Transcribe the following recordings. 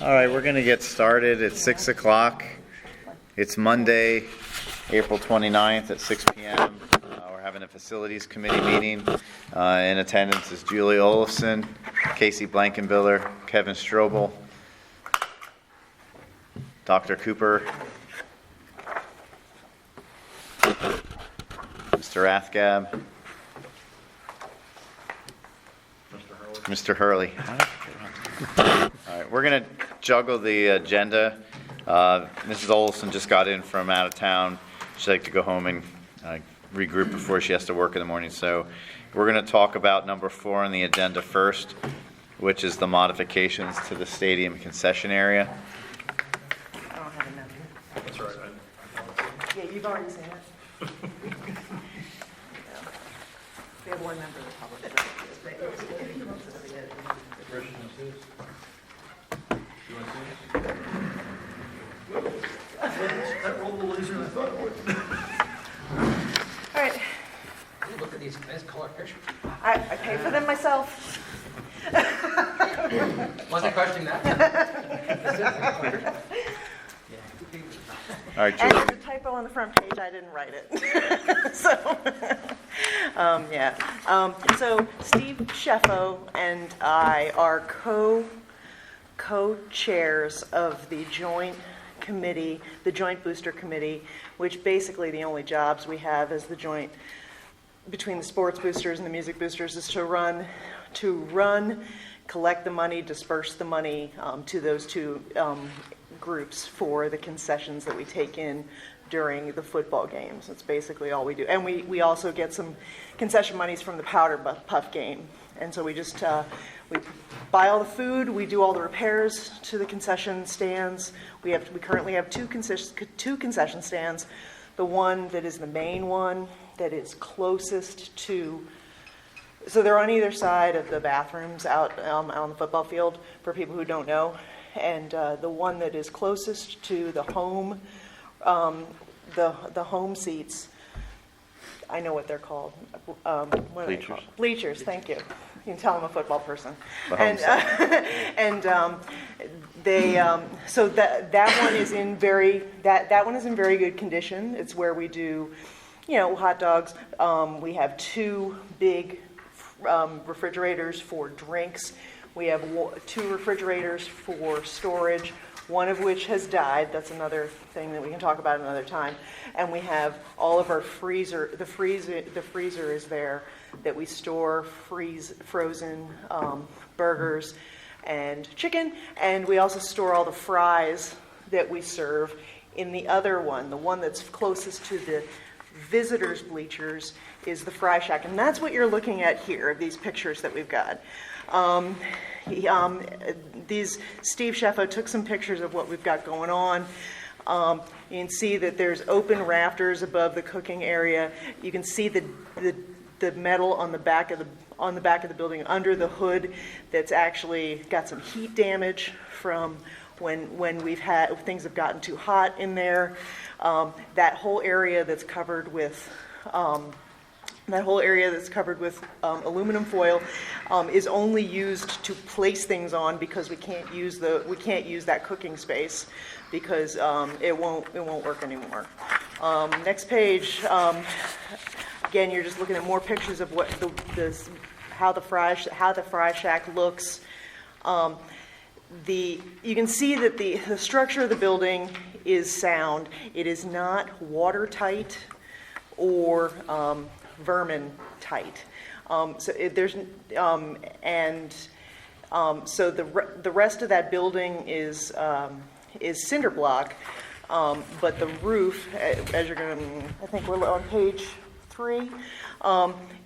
All right, we're going to get started at 6 o'clock. It's Monday, April 29th at 6 p.m. We're having a facilities committee meeting. In attendance is Julie Olafson, Casey Blankenbiller, Kevin Strobel, Dr. Cooper, Mr. Rathgab, Mr. Hurley. All right, we're going to juggle the agenda. Mrs. Olson just got in from out of town. She'd like to go home and regroup before she has to work in the morning. So we're going to talk about number 4 on the agenda first, which is the modifications to the stadium concession area. I don't have enough. That's right. Yeah, you've already seen it. We have one member of the public. That rolled a little easier than I thought it would. All right, Look at these nice color pictures. I pay for them myself. Wasn't questioning that. All right, And Julie. there's a typo on the front page, I didn't write it. So Steve Sheffo and I are co-chairs of the joint committee, the Joint Booster Committee, which basically the only jobs we have as the joint between the sports boosters and the music boosters is to run, collect the money, disperse the money to those two groups for the concessions that we take in during the football games. That's basically all we do. And we also get some concession monies from the Powder Puff game. And so we just we buy all the food, we do all the repairs to the concession stands. We currently have two concession stands. The one that is the main one that is closest to, so they're on either side of the bathrooms out on the football field for people who don't know. And the one that is closest to the home, the home seats, I know what they're called. What are they Bleachers. called? Bleachers, thank you. You can tell I'm a football person. The home So that one is in that one is in very good condition. It's where we do, hot dogs. We have 2 big refrigerators for drinks. We have 2 refrigerators for storage, one of which has died. That's another thing that we can talk about another time. And we have all of our freezer. The freezer is there that we store frozen burgers and chicken. And we also store all the fries that we serve in the other one. The one that's closest to the visitors' bleachers is the Fry Shack. And that's what you're looking at here, these pictures that we've got. Steve Sheffo took some pictures of what we've got going on. You can see that there's open rafters above the cooking area. You can see the metal on the back of the building under the hood that's actually got some heat damage from when things have gotten too hot in there. That whole area that's covered with aluminum foil is only used to place things on because we can't use that cooking space because it won't work anymore. Next page. Again, you're just looking at more pictures of what how the Fry Shack looks. You can see that the structure of the building is sound. It is not watertight or vermin tight. So the rest of that building is cinder block, but the roof, as you're going to, I think we're on page 3.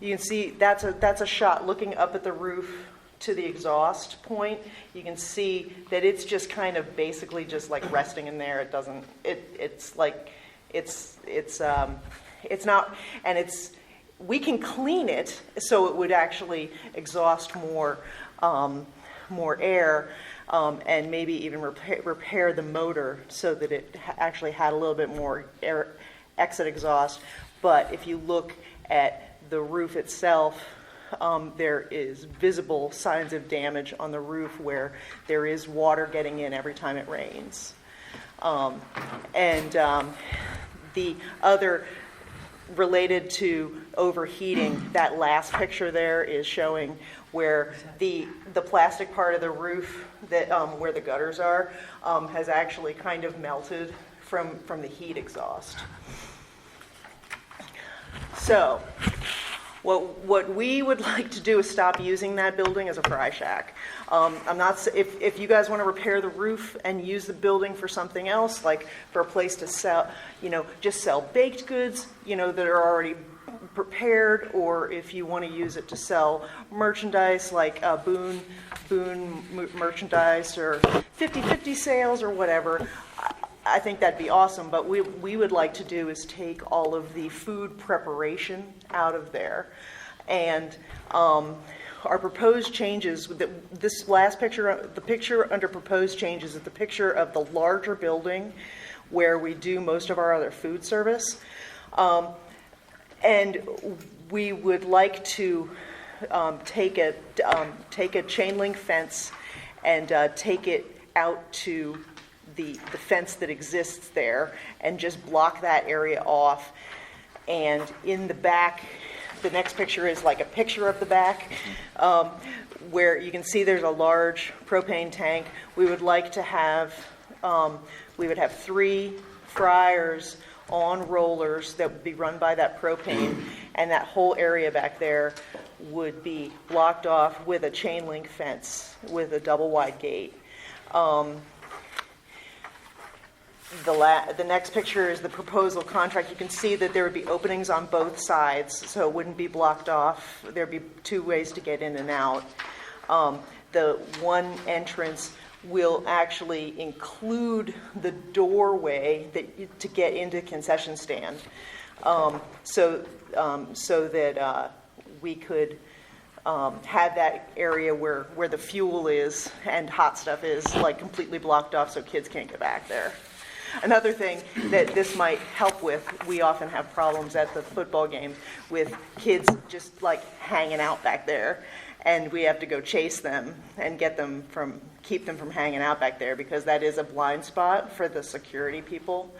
You can see that's a shot looking up at the roof to the exhaust point. You can see that it's just kind of basically just like resting in there. We can clean it so it would actually exhaust more air, and maybe even repair the motor so that it actually had a little bit more air exit exhaust. But if you look at the roof itself, there is visible signs of damage on the roof where there is water getting in every time it rains. The other related to overheating, that last picture there is showing where the plastic part of the roof that where the gutters are has actually kind of melted from the heat exhaust. So what we would like to do is stop using that building as a fry shack. If you guys want to repair the roof and use the building for something else, like for a place to sell, just sell baked goods, that are already prepared, or if you want to use it to sell merchandise like Boone merchandise or 50/50 sales or whatever, I think that'd be awesome. But we would like to do is take all of the food preparation out of there, and our proposed changes. This last picture, the picture under proposed changes, is the picture of the larger building where we do most of our other food service. And we would like to take a chain link fence and take it out to the fence that exists there and just block that area off. And in the back, the next picture is like a picture of the back, where you can see there's a large propane tank. We would like to have, we would have 3 fryers on rollers that would be run by that propane, and that whole area back there would be blocked off with a chain link fence with a double wide gate. The next picture is the proposal contract. You can see that there would be openings on both sides, so it wouldn't be blocked off. There'd be 2 ways to get in and out. The one entrance will actually include the doorway to get into concession stand, so that we could have that area where the fuel is and hot stuff is like completely blocked off, so kids can't get back there. Another thing that this might help with, we often have problems at the football game with kids just like hanging out back there, and we have to go chase them and keep them from hanging out back there, because that is a blind spot for the security people.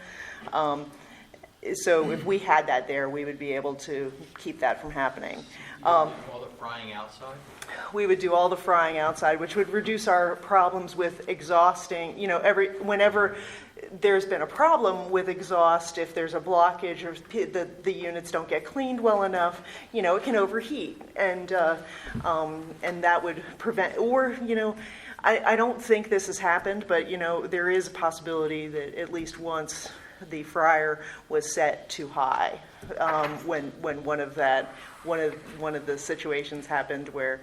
So if we had that there, we would be able to keep that from happening. All the frying outside? We would do all the frying outside, which would reduce our problems with exhausting. Whenever there's been a problem with exhaust, if there's a blockage or the units don't get cleaned well enough, it can overheat, and that would prevent. Or I don't think this has happened, but there is a possibility that at least once the fryer was set too high when one of the situations happened where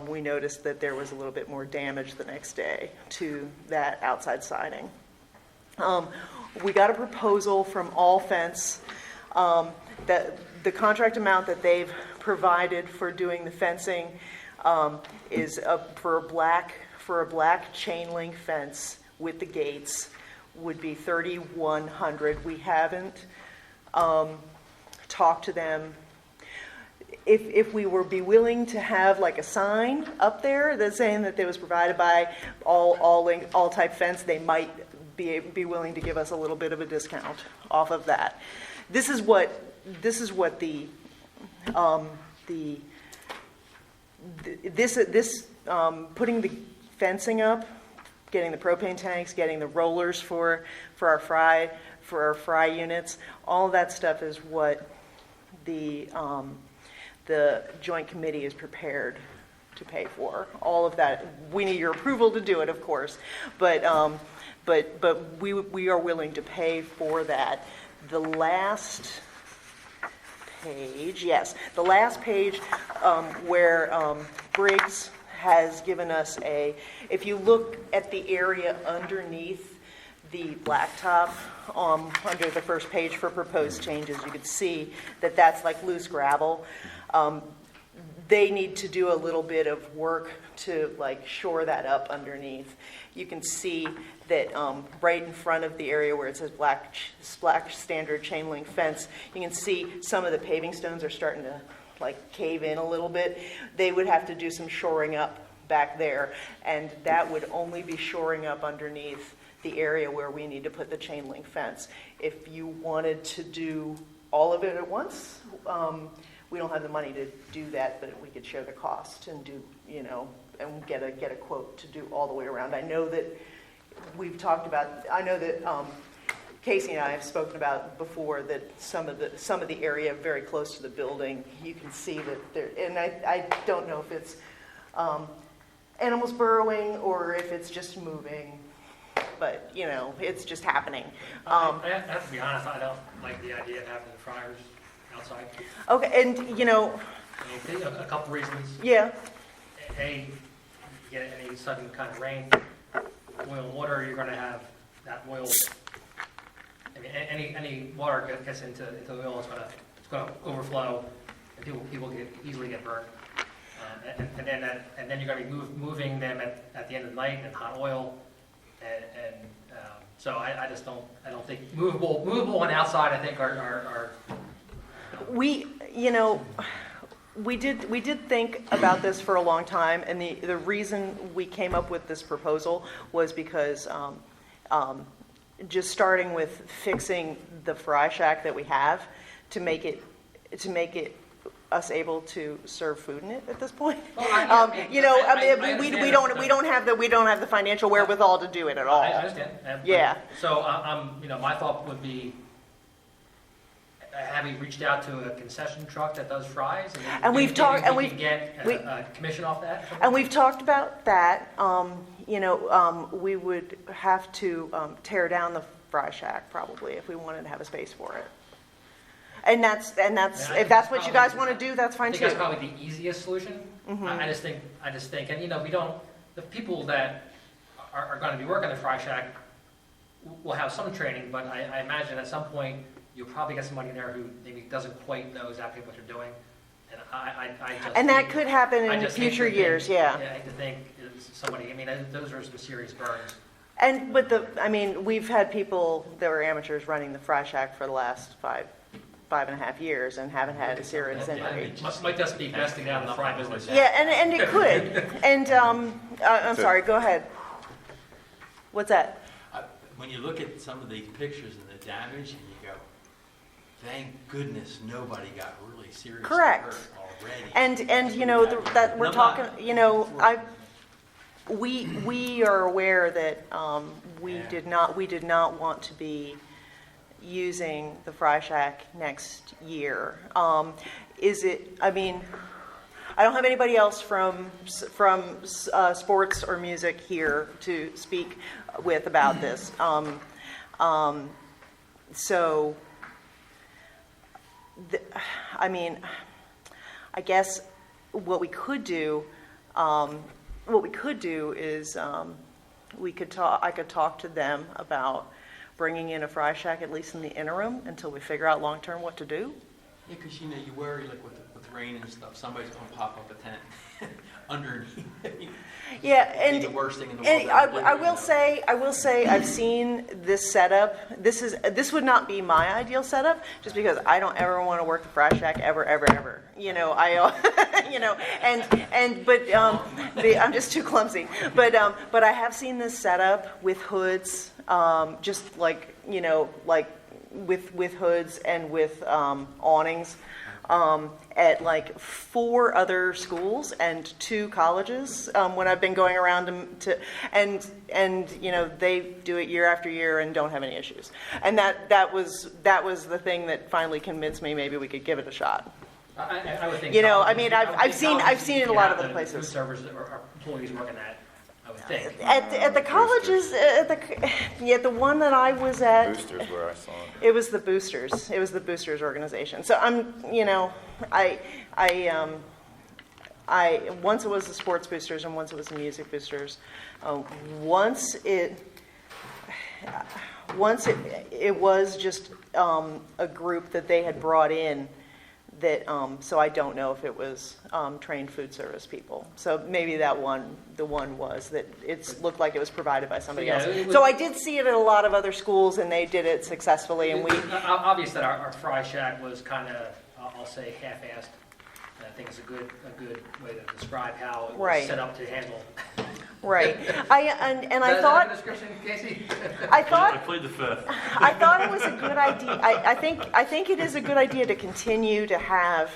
we noticed that there was a little bit more damage the next day to that outside siding. We got a proposal from All Fence that the contract amount that they've provided for doing the fencing is for a black chain link fence with the gates would be $3,100. We haven't talked to them. If we were be willing to have like a sign up there that's saying that it was provided by all type fence, they might be willing to give us a little bit of a discount off of that. This is what the putting the fencing up, getting the propane tanks, getting the rollers for our fry units, all of that stuff is what the Joint Committee is prepared to pay for. All of that, we need your approval to do it, of course, but we are willing to pay for that. The last page, where Briggs has given us if you look at the area underneath the blacktop under the first page for proposed changes, you can see that that's like loose gravel. They need to do a little bit of work to like shore that up underneath. You can see that right in front of the area where it says black standard chain link fence, you can see some of the paving stones are starting to like cave in a little bit, they would have to do some shoring up back there, and that would only be shoring up underneath the area where we need to put the chain link fence. If you wanted to do all of it at once, we don't have the money to do that, but we could share the cost and do, and get a quote to do all the way around. I know that we've talked about, I know that Casey and I have spoken about before that some of the area very close to the building, you can see that there, and I don't know if it's animals burrowing or if it's just moving, but it's just happening. I have to be honest, I don't like the idea of having the fryers outside. Okay, and I mean, a couple reasons. yeah, A, you get any sudden kind of rain, oil and water, you're going to have that oil. I mean, any water gets into the oil, it's going to overflow, and people easily get burned. And then you're going to be moving them at the end of the night in hot oil, and so I just don't think movable and outside I think are we did think about this for a long time, and the reason we came up with this proposal was because just starting with fixing the fry shack that we have to make it us able to serve food in it at this point. Well, We don't have the financial wherewithal to do it at all. I understand. Yeah. So my thought would be, have we reached out to a concession truck that does fries? And we've talked, and we we've can get a commission off that. And we've talked about that. We would have to tear down the fry shack probably if we wanted to have a space for it. And that's if that's what you guys want to do, that's fine I too. think that's probably the easiest solution. Mm-hmm. I just think, and we don't. The people that are going to be working the fry shack will have some training, but I imagine at some point you'll probably get somebody in there who maybe doesn't quite know exactly what they're doing. And I just And that think- could happen I in just hate future to think- years, yeah. I hate to think somebody. I mean, those are some serious burns. And we've had people that were amateurs running the fry shack for the last five and a half years and haven't had a serious injury. Might just be investing out in the fry business. Yeah, and it could. And I'm sorry, go ahead. What's that? When you look at some of these pictures and the damage, and you go, thank goodness nobody got really seriously Correct. hurt already. And that we're talking, we are aware that we did not want to be using the fry shack next year. I don't have anybody else from sports or music here to speak with about this. I guess what we could do is I could talk to them about bringing in a fry shack at least in the interim until we figure out long term what to do. Yeah, because you worry like with rain and stuff, somebody's going to pop up a tent underneath. Yeah, It'd and be the worst thing in the and world. I will say I've seen this setup. This would not be my ideal setup, just because I don't ever want to work the fry shack ever. I'm just too clumsy. But I have seen this setup with hoods, just like with hoods and with awnings. At like 4 other schools and 2 colleges when I've been going around and they do it year after year and don't have any issues. And that was the thing that finally convinced me maybe we could give it a shot. I would think. I've seen it a lot of the places. Food servers or employees working at, I would think. At the colleges, the one that I was at, Boosters where I saw it. it was the Boosters. It was the Boosters organization. So once it was the sports boosters and once it was the music boosters. Once it was just a group that they had brought in. That so I don't know if it was trained food service people. So maybe the one was that it looked like it was provided by somebody else. So I did see it at a lot of other schools, and they did it successfully. And we Obvious that our fry shack was kind of, I'll say, half-assed. I think it's a good way to describe how it Right. was set up to handle. Right. And I Is that thought, a discussion, Casey? I thought I plead the fifth. I thought it was a good idea. I think it is a good idea to continue to have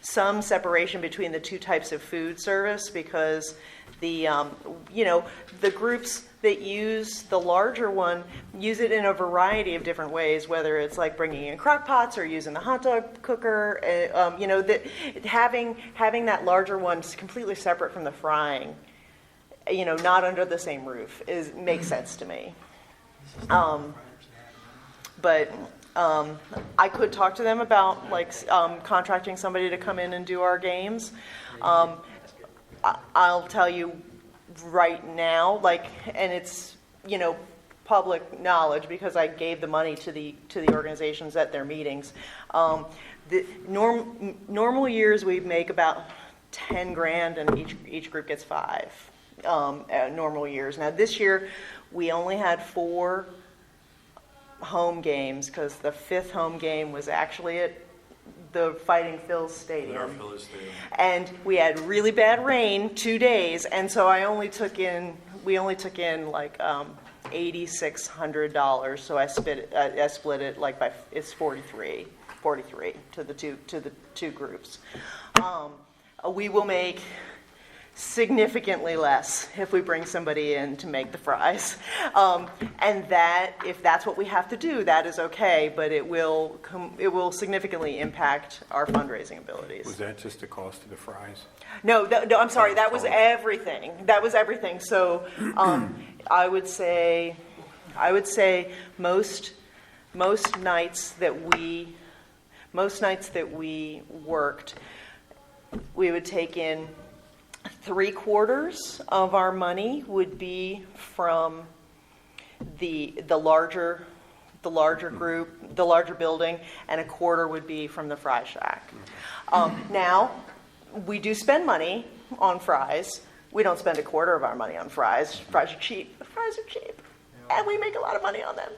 some separation between the two types of food service, because the the groups that use the larger one use it in a variety of different ways, whether it's like bringing in crock pots or using the hot dog cooker. That having that larger one completely separate from the frying, not under the same roof, makes sense to me. But I could talk to them about contracting somebody to come in and do our games. I'll tell you right now, and it's public knowledge because I gave the money to the organizations at their meetings. The normal years we make about 10 grand, and each group gets 5. Normal years. Now this year we only had 4 home games because the 5th home game was actually at the Fighting Phil's Stadium. And we had really bad rain 2 days, and so we only took in like $8,600. So I split it by it's 43 to the two groups. We will make significantly less if we bring somebody in to make the fries, and that if that's what we have to do, that is okay, but it will significantly impact our fundraising abilities. Was that just the cost of the fries? No, I'm sorry, that was everything. So I would say most nights that we worked, we would take in 3/4 of our money would be from the larger group, the larger building, and 1/4 would be from the Fry Shack. Now, we do spend money on fries. We don't spend 1/4 of our money on fries. Fries are cheap. And we make a lot of money on them.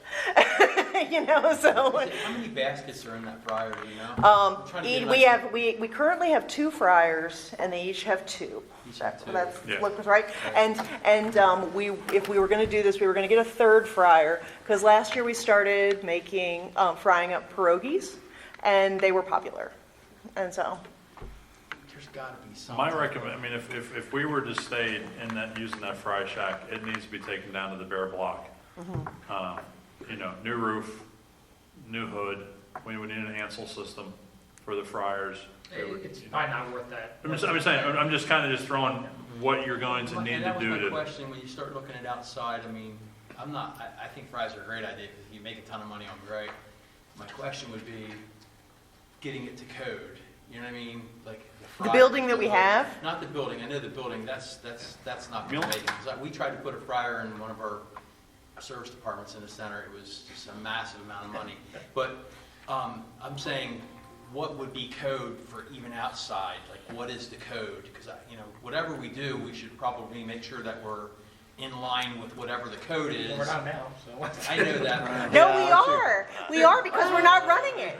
So. How many baskets are in that fryer, do you know? I'm trying to get an idea. We currently have 2 fryers, and they each have 2. Each have 2. That's Yeah. looks right. And if we were going to do this, we were going to get a 3rd fryer, because last year we started making frying up pierogies, and they were popular, and so. There's got to be something. If we were to stay in that, using that Fry Shack, it needs to be taken down to the bare block. New roof, new hood. We would need an Ansel system for the fryers. It's probably not worth that. I'm just kind of throwing what you're going to need And to that was do my to. question, when you start looking at outside, I think fries are a great idea, because if you make a ton of money on great. My question would be getting it to code, you know what I mean? Like The building that we have? Not the building, I know the building, that's not gonna make it. 'Cause we tried to put a fryer in one of our service departments in the center, it was just a massive amount of money. But, I'm saying, what would be code for even outside? Like, what is the code? Because, whatever we do, we should probably make sure that we're in line with whatever the code is. We're not now, so. I know that. No, we are. We are, because we're not running it.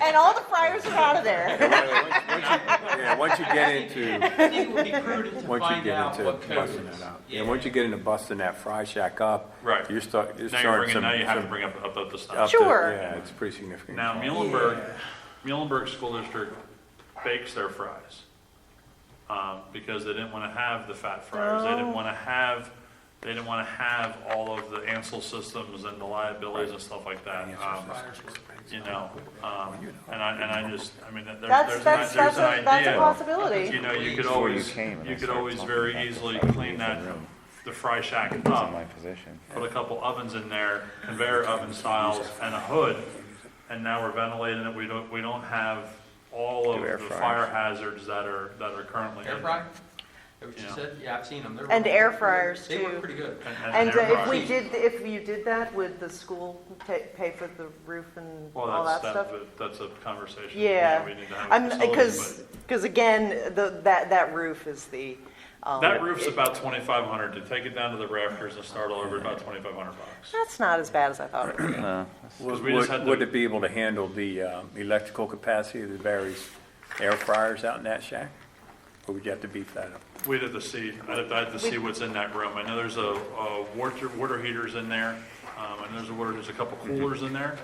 And all the fryers are out of there. Once you get into, I think it would be prudent to once you find get out into what code busting is. that out. Yeah, once you get into busting that Fry Shack up. Right. You're starting Now you have to bring up the stuff. Sure. Yeah, it's pretty significant. Now, Muhlenberg School District bakes their fries, because they didn't want to have the fat fryers. They didn't want to have all of the Ansel systems and the liabilities and stuff like that. There's That's an a idea. possibility. You could Before you always came, and I started very talking about easily this, clean leave the room. the Fry Shack It's in up, my position. put a couple ovens in there, conveyor oven styles, and a hood, and now we're ventilating it. We don't have all of Do air the fryers. fire hazards that are currently Air in fry? there. Is that what you Yeah. said? Yeah, I've seen them. And air fryers, They too. work pretty good. And air if fryers. you did that, would the school pay for the roof and Well, all that stuff? that's a conversation. Yeah. We need to have with the facility, Because again, that roof is the. but that roof's about $2,500. To take it down to the rafters and start all over, about $2,500. That's not as bad as I thought it would be. Because we just had Would to- it be able to handle the electrical capacity of the various air fryers out in that shack? Or would you have to beef that up? We'd have to see, I'd have to see what's in that room. I know there's a water heaters in there, and there's a couple coolers in there.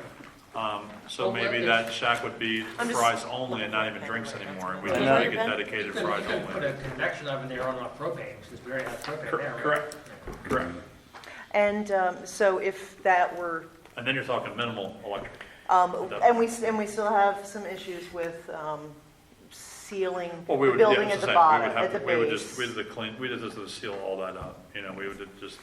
So maybe that shack would be fries only and not even drinks anymore. We'd just make it dedicated fries You could put only. a convection oven there on propane, since we already have propane there, right? Correct. And so if that were, And then you're talking minimal electric. and we still have some issues with sealing Well, we the would, building yeah, at the we bottom, would have at the to, we would base. just, we'd just seal all that up. We would just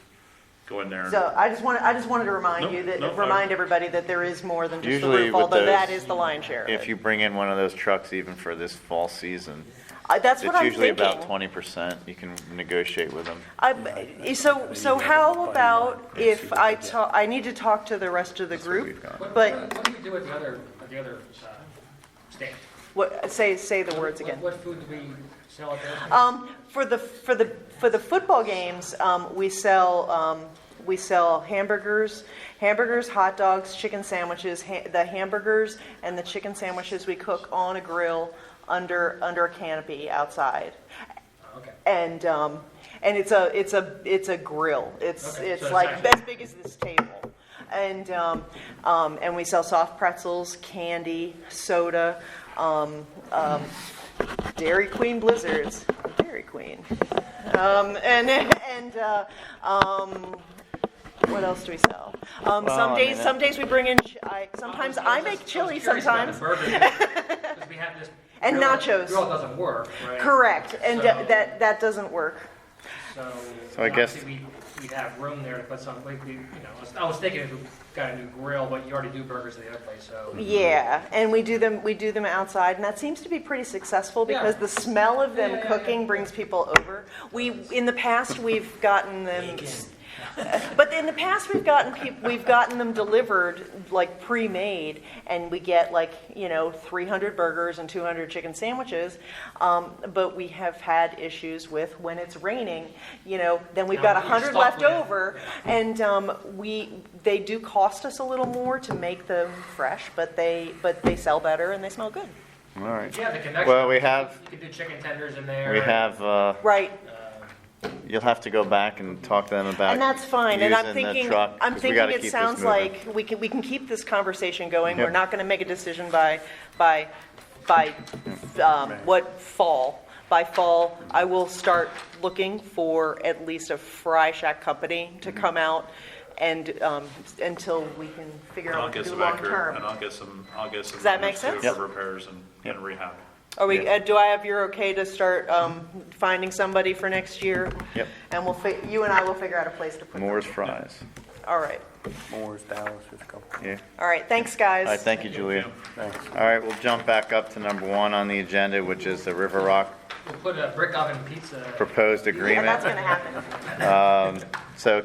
go in there. So I just wanted to remind Nope, you that, nope, remind everybody that there is more than just the Usually roof, with although that those, is the lion's share of If it. you bring in one of those trucks even for this fall season, That's what it's I'm usually about thinking. 20%. You can negotiate with them. So how about if I need to talk to the rest of the That's what group, we've got. but What do we do with the other stand? say the words again. What food do we sell at there? For the football games, we sell hamburgers, hot dogs, chicken sandwiches. The hamburgers and the chicken sandwiches we cook on a grill under a canopy outside, Okay. and it's a grill. It's Okay, so it's like actually- as big as this table, and we sell soft pretzels, candy, soda. Dairy Queen Blizzards, Dairy Queen, what else do we sell? Some days we bring in. Sometimes I make chili. Sometimes Because we have this. And grill- nachos. Grill doesn't work, right? correct, and So- that doesn't work. So I guess- obviously we'd have room there to put some, I was thinking if we got a new grill, but you already do burgers at the other place, so. Yeah, and we do them outside, and that seems to be pretty successful because Yeah. the smell of them Yeah. cooking brings people over. In the past we've gotten them, but in the past we've gotten them delivered like pre-made, and we get 300 burgers and 200 chicken sandwiches. But we have had issues with when it's raining, then we've got Now, you're 100 stuck left with- over, and they do cost us a little more to make them fresh, but they sell better and they smell good. All right. Yeah, the connection. Well, we have, You could do chicken tenders in there. Right, you'll have to go back and talk to them about and that's fine. And I'm using the thinking, truck, 'cause we gotta it keep this sounds moving. like we can keep this conversation going. Yep. We're not going to make a decision by fall. By fall, I will start looking for at least a fry shack company to come out and until we can figure And out I'll what to get do some long accurate, term. and I'll get some. Does that make numbers, too, sense? Yep. For repairs and rehab. Are we? Do I have your okay to start finding somebody for next year? Yep. And you and I will figure out a place to put them. Moore's Fries. All right. Moore's, Dallas, there's a couple. Yeah. All right. Thanks, guys. All right, thank you, Julia. Thanks. All right, we'll jump back up to number 1 on the agenda, which is the River Rock We'll put a brick oven pizza. proposed Yeah, agreement. that's going to happen. So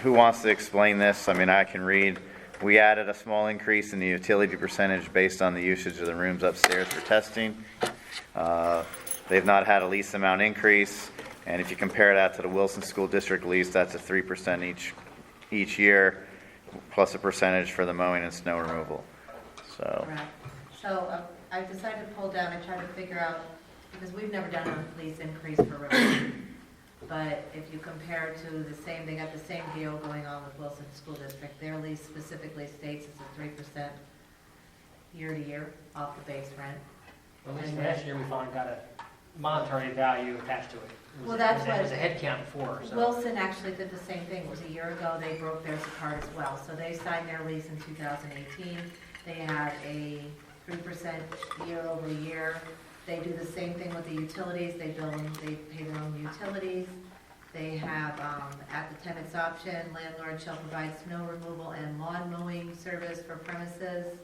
who wants to explain this? I mean, I can read. We added a small increase in the utility percentage based on the usage of the rooms upstairs for testing. They've not had a lease amount increase, and if you compare that to the Wilson School District lease, that's a 3% each year, plus a percentage for the mowing and snow removal. So, Correct. So I decided to pull down, I tried to figure out, because we've never done a lease increase for River. But if you compare to the same, they got the same deal going on with Wilson School District. Their lease specifically states it's a 3% year to year off the base rent. At least last year we finally got a monetary value attached to it. It was- Well, that's It was a what- head count before, so. Wilson actually did the same thing. It was a year ago. They broke theirs apart as well. So they signed their lease in 2018. They had a 3% year over year. They do the same thing with the utilities. They bill them, they pay their own utilities. They have, at the tenant's option, landlord shall provide snow removal and lawn mowing service for premises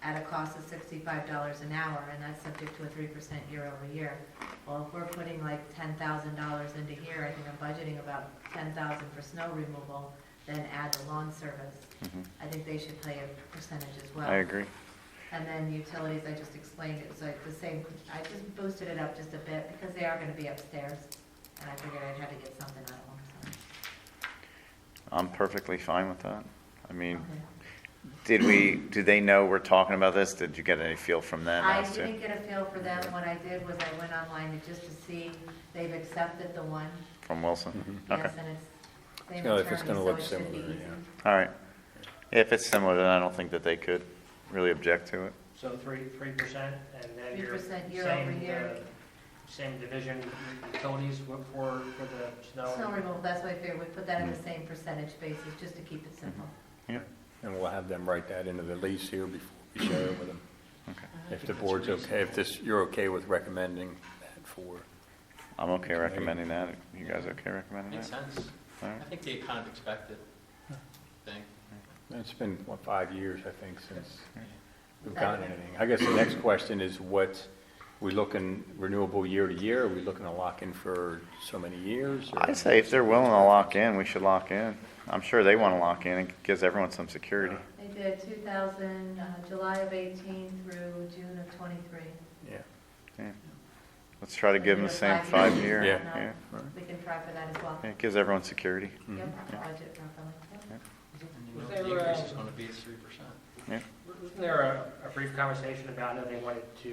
at a cost of $65 an hour, and that's subject to a 3% year over year. Well, if we're putting like $10,000 into here, I think I'm budgeting about $10,000 for snow removal, then add the lawn service. I think they should pay a percentage as well. I agree. And then utilities, I just explained it, it's like the same, I just boosted it up just a bit because they are gonna be upstairs. And I figured I'd have to get something out of them, I'm perfectly fine with that. I mean, so. do they know we're talking about this? Did you get any feel from them? I as to- didn't get a feel for them. What I did was I went online just to see they've accepted the one. From Wilson? Okay, Yes, and it's same Yeah, attorney, if it's gonna so look it should be similar, easy. yeah. all right. If it's similar, then I don't think that they could really object to it. So 3%, and then your 3% year over year. Same division utilities for the snow. Snow removal, that's why I figured we put that in the same percentage basis, just to keep it simple. And we'll have them write that into the lease here before we share it with them. Okay. If the board's okay, you're okay with recommending that for, I'm okay recommending that. You guys okay recommending Makes that? sense. All I right. think they kind of expect it, thing. it's been, 5 years, I think, since we've gotten anything. I guess the next question is we looking renewable year to year? Are we looking to lock in for so many years? or- I'd say if they're willing to lock in, we should lock in. I'm sure they want to lock in. It gives everyone some security. They did July of 18 through June of 23. Yeah. Let's try to give them the same 5 year. Yeah. Yeah. We can try for that as well. Yeah, it gives everyone security. Yep, budget properly. Yep. And Was the there, increase uh, is going to be at 3%. Wasn't there a brief conversation about, I know they weren't they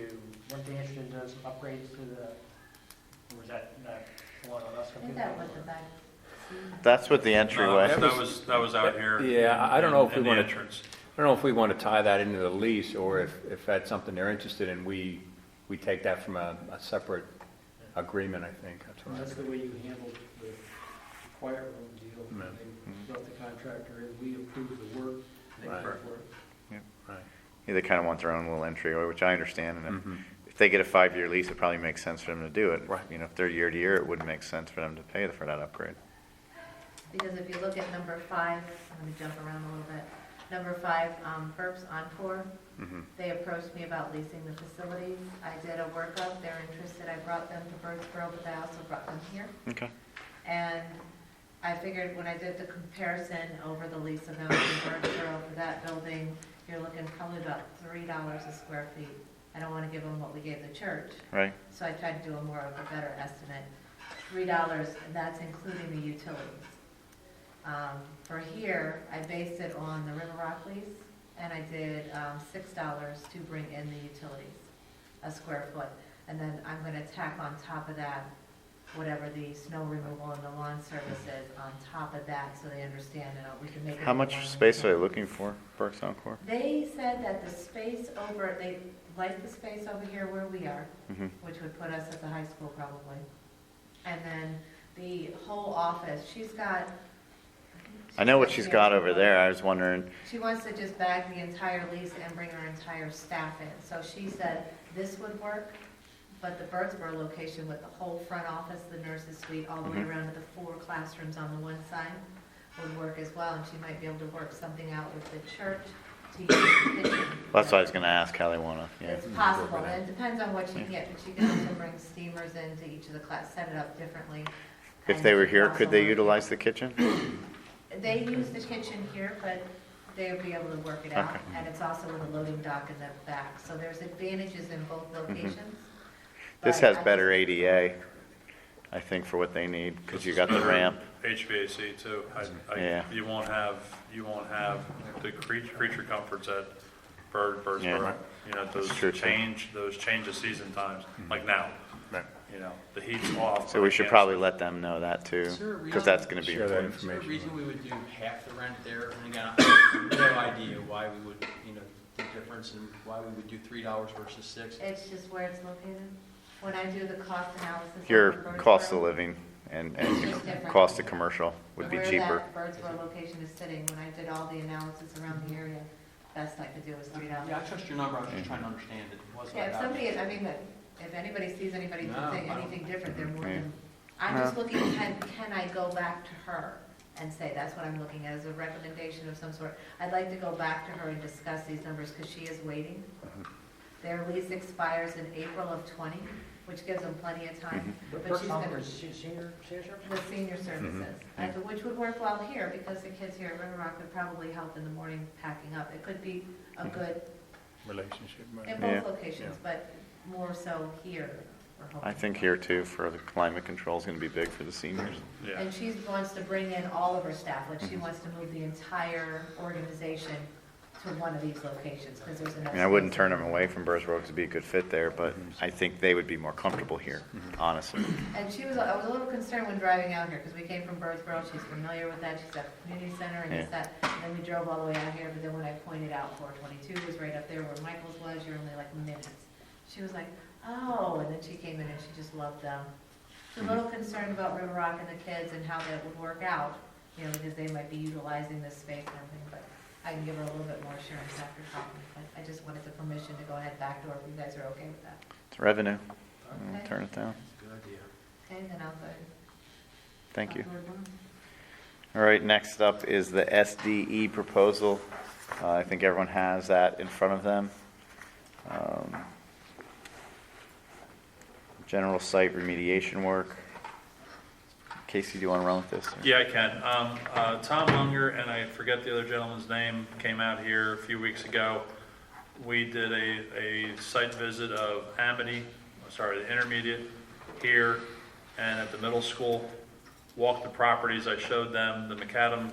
interested in doing some upgrades to or was that one on us? I think that was the back. That's what the No, entryway. that was out here. Yeah, I don't know if we in the wanna- entrance. I don't know if we want to tie that into the lease, or if that's something they're interested in, we take that from a separate agreement, I think. That's what I That's the think. way you handled the quiet room deal. Yeah. They brought the contractor in, we approved the work, and they Right. paid for it. Right. Yeah, they kind of want their own little entryway, which I understand. And Mhm. if they get a 5-year lease, it probably makes sense for them to do it. Right. You know, if they're year to year, it wouldn't make sense for them to pay for that upgrade. Because if you look at number 5, let me jump around a little bit. Number 5, Burps Encore, Mhm. they approached me about leasing the facilities. I did a workup, they're interested, I brought them to Birdsboro, but I also brought them here. Okay. And I figured when I did the comparison over the lease amount in Birdsboro for that building, you're looking probably about $3 a square feet. I don't want to give them what we gave the church, Right. so I tried to do a more of a better estimate. $3, and that's including the utilities. For here, I based it on the River Rock lease, and I did $6 to bring in the utilities, a square foot. And then I'm gonna tack on top of that, whatever the snow removal and the lawn service is on top of that, so they understand, we can make it. How much one. space are they looking for, Burke's Encore? They said that the space over, they like the space over here where we are, Mhm. which would put us at the high school probably. And then the whole office, she's got. I know what she's got over there. I was wondering, She wants to just bag the entire lease and bring her entire staff in. So she said this would work, but the Birdsboro location with the whole front office, the nurses suite, all the way Mhm. around to the 4 classrooms on the one side would work as well. And she might be able to work something out with the church to use the kitchen. that's what I was going to ask, how they want to, yeah. It's possible, and it depends on what you can get, but you can also bring steamers into each of the class, set it up differently. If and they were keep here, also could they working. utilize the kitchen? They use the kitchen here, but they would be able to work it out, Okay. and it's also with a loading dock in the back, so there's advantages in both locations. Mm-hmm. This But has I better just- ADA, I think, for what they need, because you got the ramp. HVAC too. Yeah. You won't have the creature comforts at Birdsboro. Yeah. You know, That's true, too. those change of season times, like now. Right. You know, the heat's off. So we should probably let them know that too, Is there a because reason- that's going to be Share that important. Is there a information. reason we would do half the rent there? And again, I have no idea why we would, the difference and why we would do $3 versus 6. It's just where it's located. When I do the cost analysis. Your over cost of Birdsboro, living and It's just different. cost of commercial would be where cheaper. that Birdsboro location is sitting, when I did all the analysis around the area, best I could do was $3. Yeah, I trust your number, I was just trying to understand it. It wasn't Yeah, if about- somebody, I mean, if anybody sees anybody No, saying I don't- anything different, they're more Yeah. than, I'm just looking, can I go back to her and say, that's what I'm looking at, as a recommendation of some sort. I'd like to go back to her and discuss these numbers, because she is waiting. Their lease expires in April of '20, which gives them plenty of time. But she's gonna, Senior center? the senior services, which would work well here, because the kids here at River Rock would probably help in the morning packing up. It could be a good, Relationship, right. in Yeah. both locations, but more so here. we're hoping. I think here too, for the climate control is going to be big for the seniors. Yeah. And she wants to bring in all of her staff, like she Mhm. wants to move the entire organization to one of these locations, because there's enough. I mean, I wouldn't space. turn them away from Burrs Road, 'cause it'd be a good fit there, but I think they would be more comfortable here, honestly. And I was a little concerned when driving out here, because we came from Birdsboro, she's familiar with that, she's at the community center and this, Yeah. that. And then we drove all the way out here, but then when I pointed out 422 was right up there where Michael's was, you're only like minutes. She was like, oh, and then she came in and she just loved them. She's a little concerned about River Rock and the kids and how that would work out, because they might be utilizing this space and everything, but I can give her a little bit more assurance after talking. But I just wanted the permission to go ahead backdoor if you guys are okay with that. It's revenue. Okay. Turn it down. Good idea. Okay, then I'll go. Thank you. Outdoor one. All right, next up is the SDE proposal. I think everyone has that in front of them. General site remediation work. Casey, do you want to run with this? Yeah, I can. Tom Munger, and I forget the other gentleman's name, came out here a few weeks ago. We did a site visit of Amity, the intermediate here and at the middle school. Walked the properties, I showed them the macadam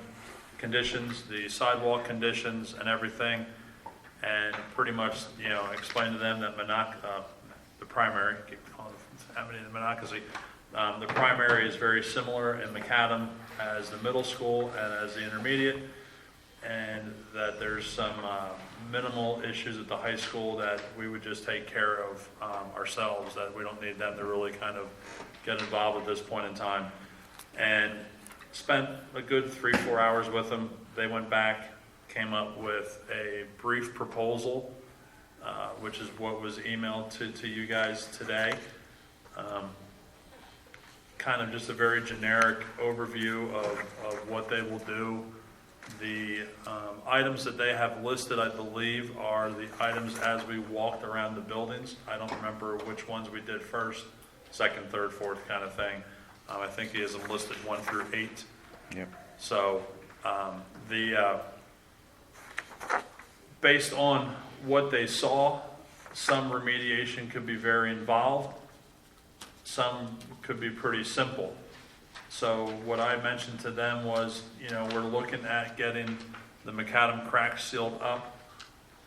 conditions, the sidewalk conditions and everything. And pretty much, explained to them that the primary, keep calling it Amity and Monocacy, the primary is very similar in macadam as the middle school and as the intermediate, and that there's some minimal issues at the high school that we would just take care of ourselves, that we don't need them to really kind of get involved at this point in time. And spent a good 3-4 hours with them. They went back, came up with a brief proposal, which is what was emailed to you guys today. Kind of just a very generic overview of what they will do. The items that they have listed, I believe, are the items as we walked around the buildings. I don't remember which ones we did first, second, third, fourth kind of thing. I think he has them listed 1 through 8. Yep. So based on what they saw, some remediation could be very involved. Some could be pretty simple. So what I mentioned to them was, we're looking at getting the macadam cracks sealed up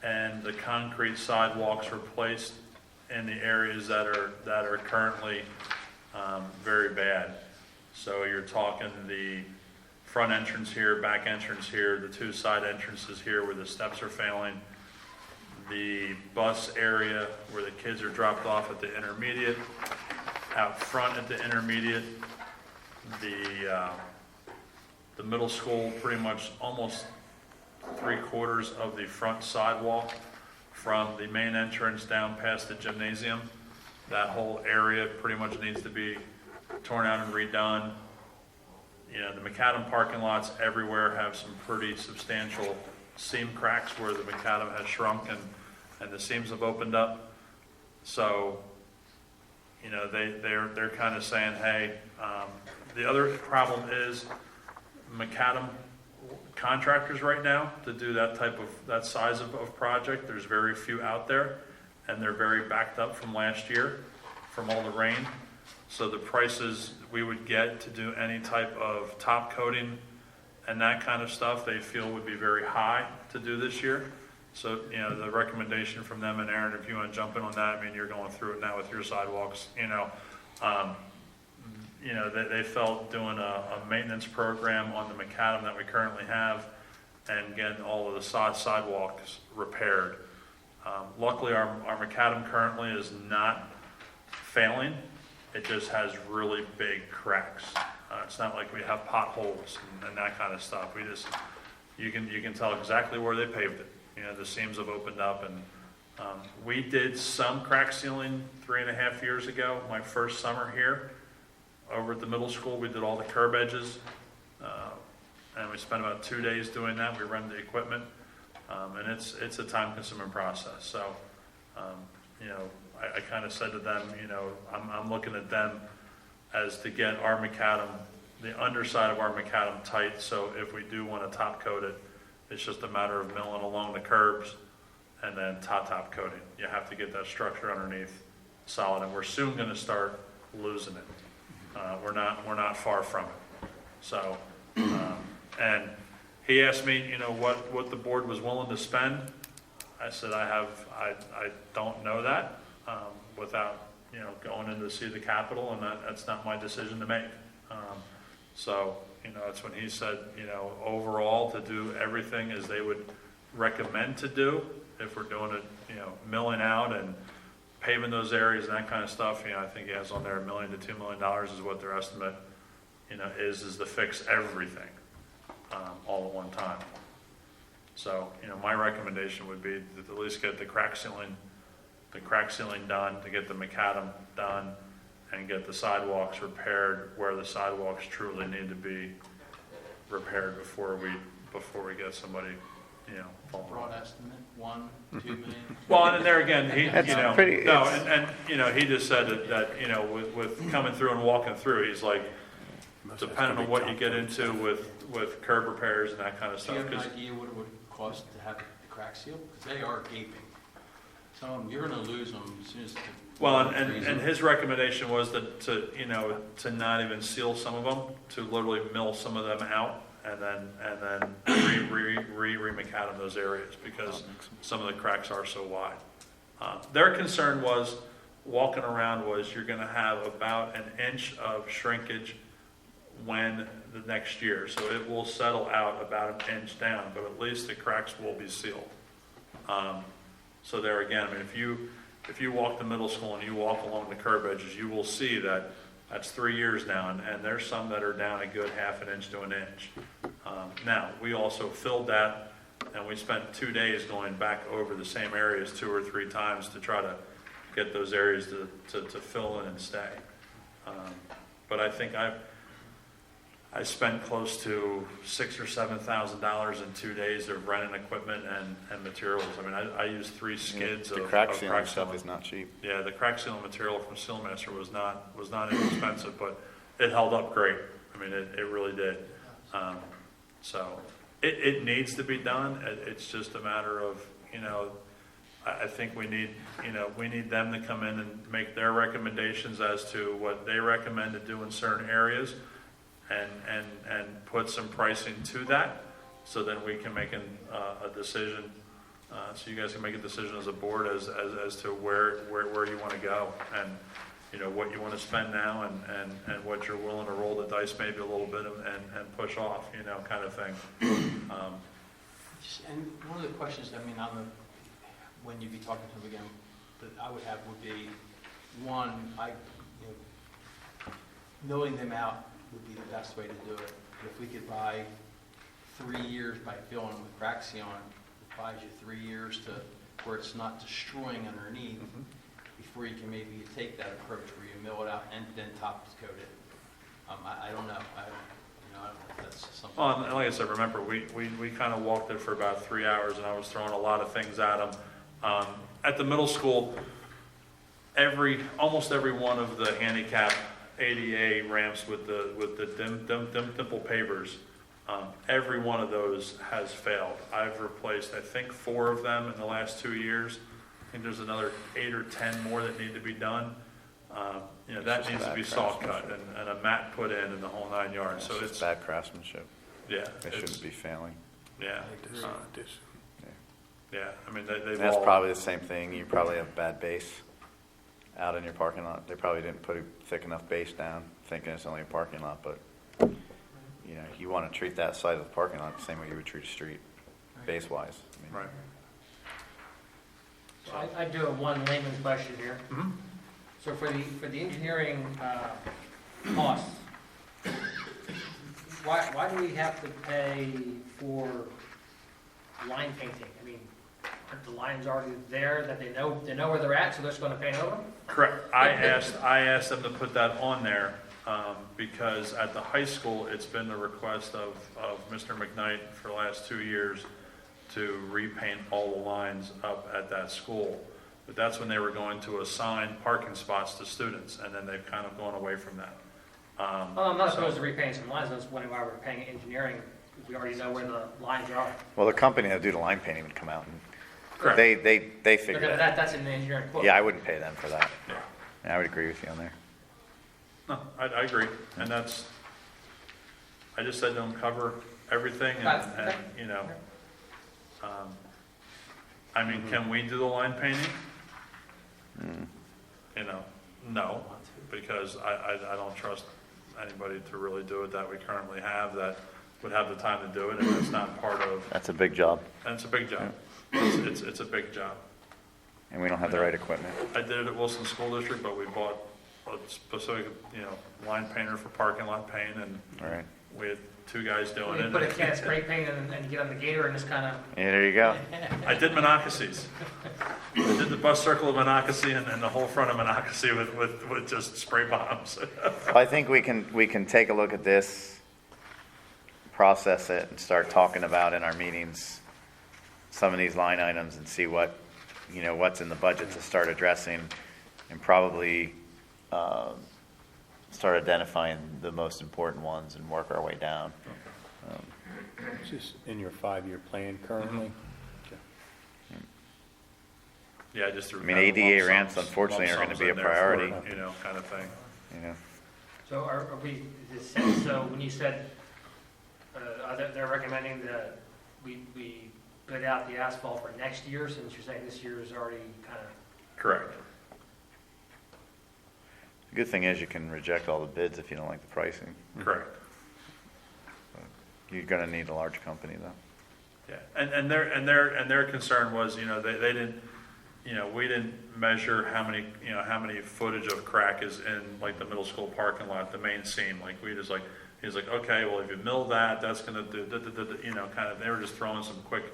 and the concrete sidewalks replaced in the areas that are currently very bad. So you're talking the front entrance here, back entrance here, the 2 side entrances here where the steps are failing, the bus area where the kids are dropped off at the intermediate, out front at the intermediate, the middle school, pretty much almost 3/4 of the front sidewalk from the main entrance down past the gymnasium. That whole area pretty much needs to be torn out and redone. The macadam parking lots everywhere have some pretty substantial seam cracks where the macadam has shrunk and the seams have opened up. So, they're kind of saying, hey, the other problem is macadam contractors right now to do that size of project. There's very few out there, and they're very backed up from last year from all the rain. So the prices we would get to do any type of top coating and that kind of stuff, they feel would be very high to do this year. So, the recommendation from them, and Aaron, if you want to jump in on that, you're going through it now with your sidewalks, they felt doing a maintenance program on the macadam that we currently have and getting all of the sidewalks repaired. Luckily, our macadam currently is not failing. It just has really big cracks. It's not like we have potholes and that kind of stuff. You can tell exactly where they paved it. The seams have opened up, and we did some crack sealing 3.5 years ago, my first summer here. Over at the middle school, we did all the curb edges, and we spent about 2 days doing that. We rented the equipment, and it's a time-consuming process. So, I kind of said to them, I'm looking at them as to get our macadam, the underside of our macadam tight. So if we do want to top coat it, it's just a matter of milling along the curbs and then top coating. You have to get that structure underneath solid, and we're soon going to start losing it. We're not far from it. So, and he asked me, what the board was willing to spend. I said, I don't know that, without, going in to see the Capitol, and that's not my decision to make. So, that's when he said, overall, to do everything as they would recommend to do, if we're doing it, milling out and paving those areas and that kind of stuff, I think he has on there $1 million to $2 million is what their estimate, is to fix everything, all at one time. So, my recommendation would be to at least get the crack sealing done, to get the macadam done, and get the sidewalks repaired where the sidewalks truly need to be repaired before we get somebody, falling. Broad estimate, 1, 2 million? Well, and there again, he, That's pretty- no, it's- and, he just said that, with coming through and walking through, he's like, depending on what you get into with curb repairs and that kind of Do stuff. you have an 'cause- idea what it would cost to have the crack sealed? Because they are gaping. Some of them, you're gonna lose them as soon as the. Well, freeze and them. his recommendation was to not even seal some of them, to literally mill some of them out and then re-macadam those areas because some of the cracks are so wide. Their concern was, walking around, was you're gonna have about an inch of shrinkage when the next year. So it will settle out about an inch down, but at least the cracks will be sealed. So there again, I mean, if you walk the middle school and you walk along the curb edges, you will see that that's 3 years now, and there's some that are down a good half an inch to an inch. Now, we also filled that, and we spent 2 days going back over the same areas 2 or 3 times to try to get those areas to fill in and stay. But I think I spent close to $6,000 or $7,000 in 2 days of renting equipment and materials. I mean, I used 3 skids The of crack of sealing stuff is not cheap. Yeah, the crack sealing material from Sealmaster was not inexpensive, but it held up great. I mean, it really did. So it needs to be done. It's just a matter of, I think we need them to come in and make their recommendations as to what they recommend to do in certain areas and put some pricing to that, so then we can make a decision, so you guys can make a decision as a board as to where you want to go, and what you want to spend now, and what you're willing to roll the dice maybe a little bit and push off, kind of thing. And one of the questions, I mean, when you'd be talking to them again, that I would have would be, one, milling them out would be the best way to do it. If we could buy 3 years by filling them with crack sealant, it buys you 3 years to where it's not destroying underneath before you can maybe take that approach where you mill it out and then top coat it. I don't know. I don't know if that's something. Well, and like I said, remember, we kind of walked it for about 3 hours, and I was throwing a lot of things at them. At the middle school, almost every one of the handicap ADA ramps with the dimple pavers, every one of those has failed. I've replaced, I think, 4 of them in the last 2 years. I think there's another 8 or 10 more that need to be done. That just needs to bad be saw cut craftsmanship. and a mat put in the whole 9 yards. So It's it's, just bad craftsmanship. yeah, They it's, shouldn't be failing. yeah, yeah. I mean, they've That's all. probably the same thing. You probably have bad base out in your parking lot. They probably didn't put a thick enough base down, thinking it's only a parking lot, but, you want to treat that side of the parking lot the same way you would treat a street, base-wise. I mean, Right. So I do have one layman's question here. Mhm. So for the engineering costs, why do we have to pay for line painting? I mean, aren't the lines already there that they know where they're at, so they're just going to paint over them? Correct. I asked them to put that on there, because at the high school, it's been the request of Mr. McKnight for the last 2 years to repaint all the lines up at that school. But that's when they were going to assign parking spots to students, and then they've kind of gone away from that. Well, I'm not opposed to repainting some lines, I'm just wondering why we're paying engineering, if we already know where the lines are. Well, the company that do the line painting would come out and Correct. they figure that. That's in the engineering quote. Yeah, I wouldn't pay them for that. Yeah. Yeah, I would agree with you on there. No, I agree, and I just said to them, cover everything Got it. and, Okay. you know, I mean, can we do the line painting? You know, no, because I don't trust anybody to really do it that we currently have that would have the time to do it, and it's not part of, That's a big job, and it's a big job. It's a big job. and we don't have the right equipment. I did it at Wilson School District, but we bought a specific, you know, line painter for parking lot paint, and All right. we had 2 guys doing You it. put a can of spray paint and you get on the gator and just kind of, Yeah, there you go. I did Monocacies. I did the bus circle of Monocacy and the whole front of Monocacy with just spray bombs. Well, I think we can take a look at this, process it, and start talking about in our meetings some of these line items and see what, you know, what's in the budget to start addressing, and probably start identifying the most important ones and work our way down. Is this in your 5-year plan currently? Yeah, I just threw. I mean, kind of ADA lump ramps, sums- unfortunately, lump are gonna sums be a in there for, priority. You know, kind of thing. You know, so are we, so when you said, they're recommending that we bid out the asphalt for next year, since you're saying this year is already kind of, Correct. the good thing is you can reject all the bids if you don't like the pricing. Correct. You're gonna need a large company though. Yeah, and their concern was, you know, they didn't, you know, we didn't measure how many footage of crack is in like the middle school parking lot, the main seam, like we just like, he's like, okay, well, if you mill that, that's gonna do, you know, kind of, they were just throwing some quick,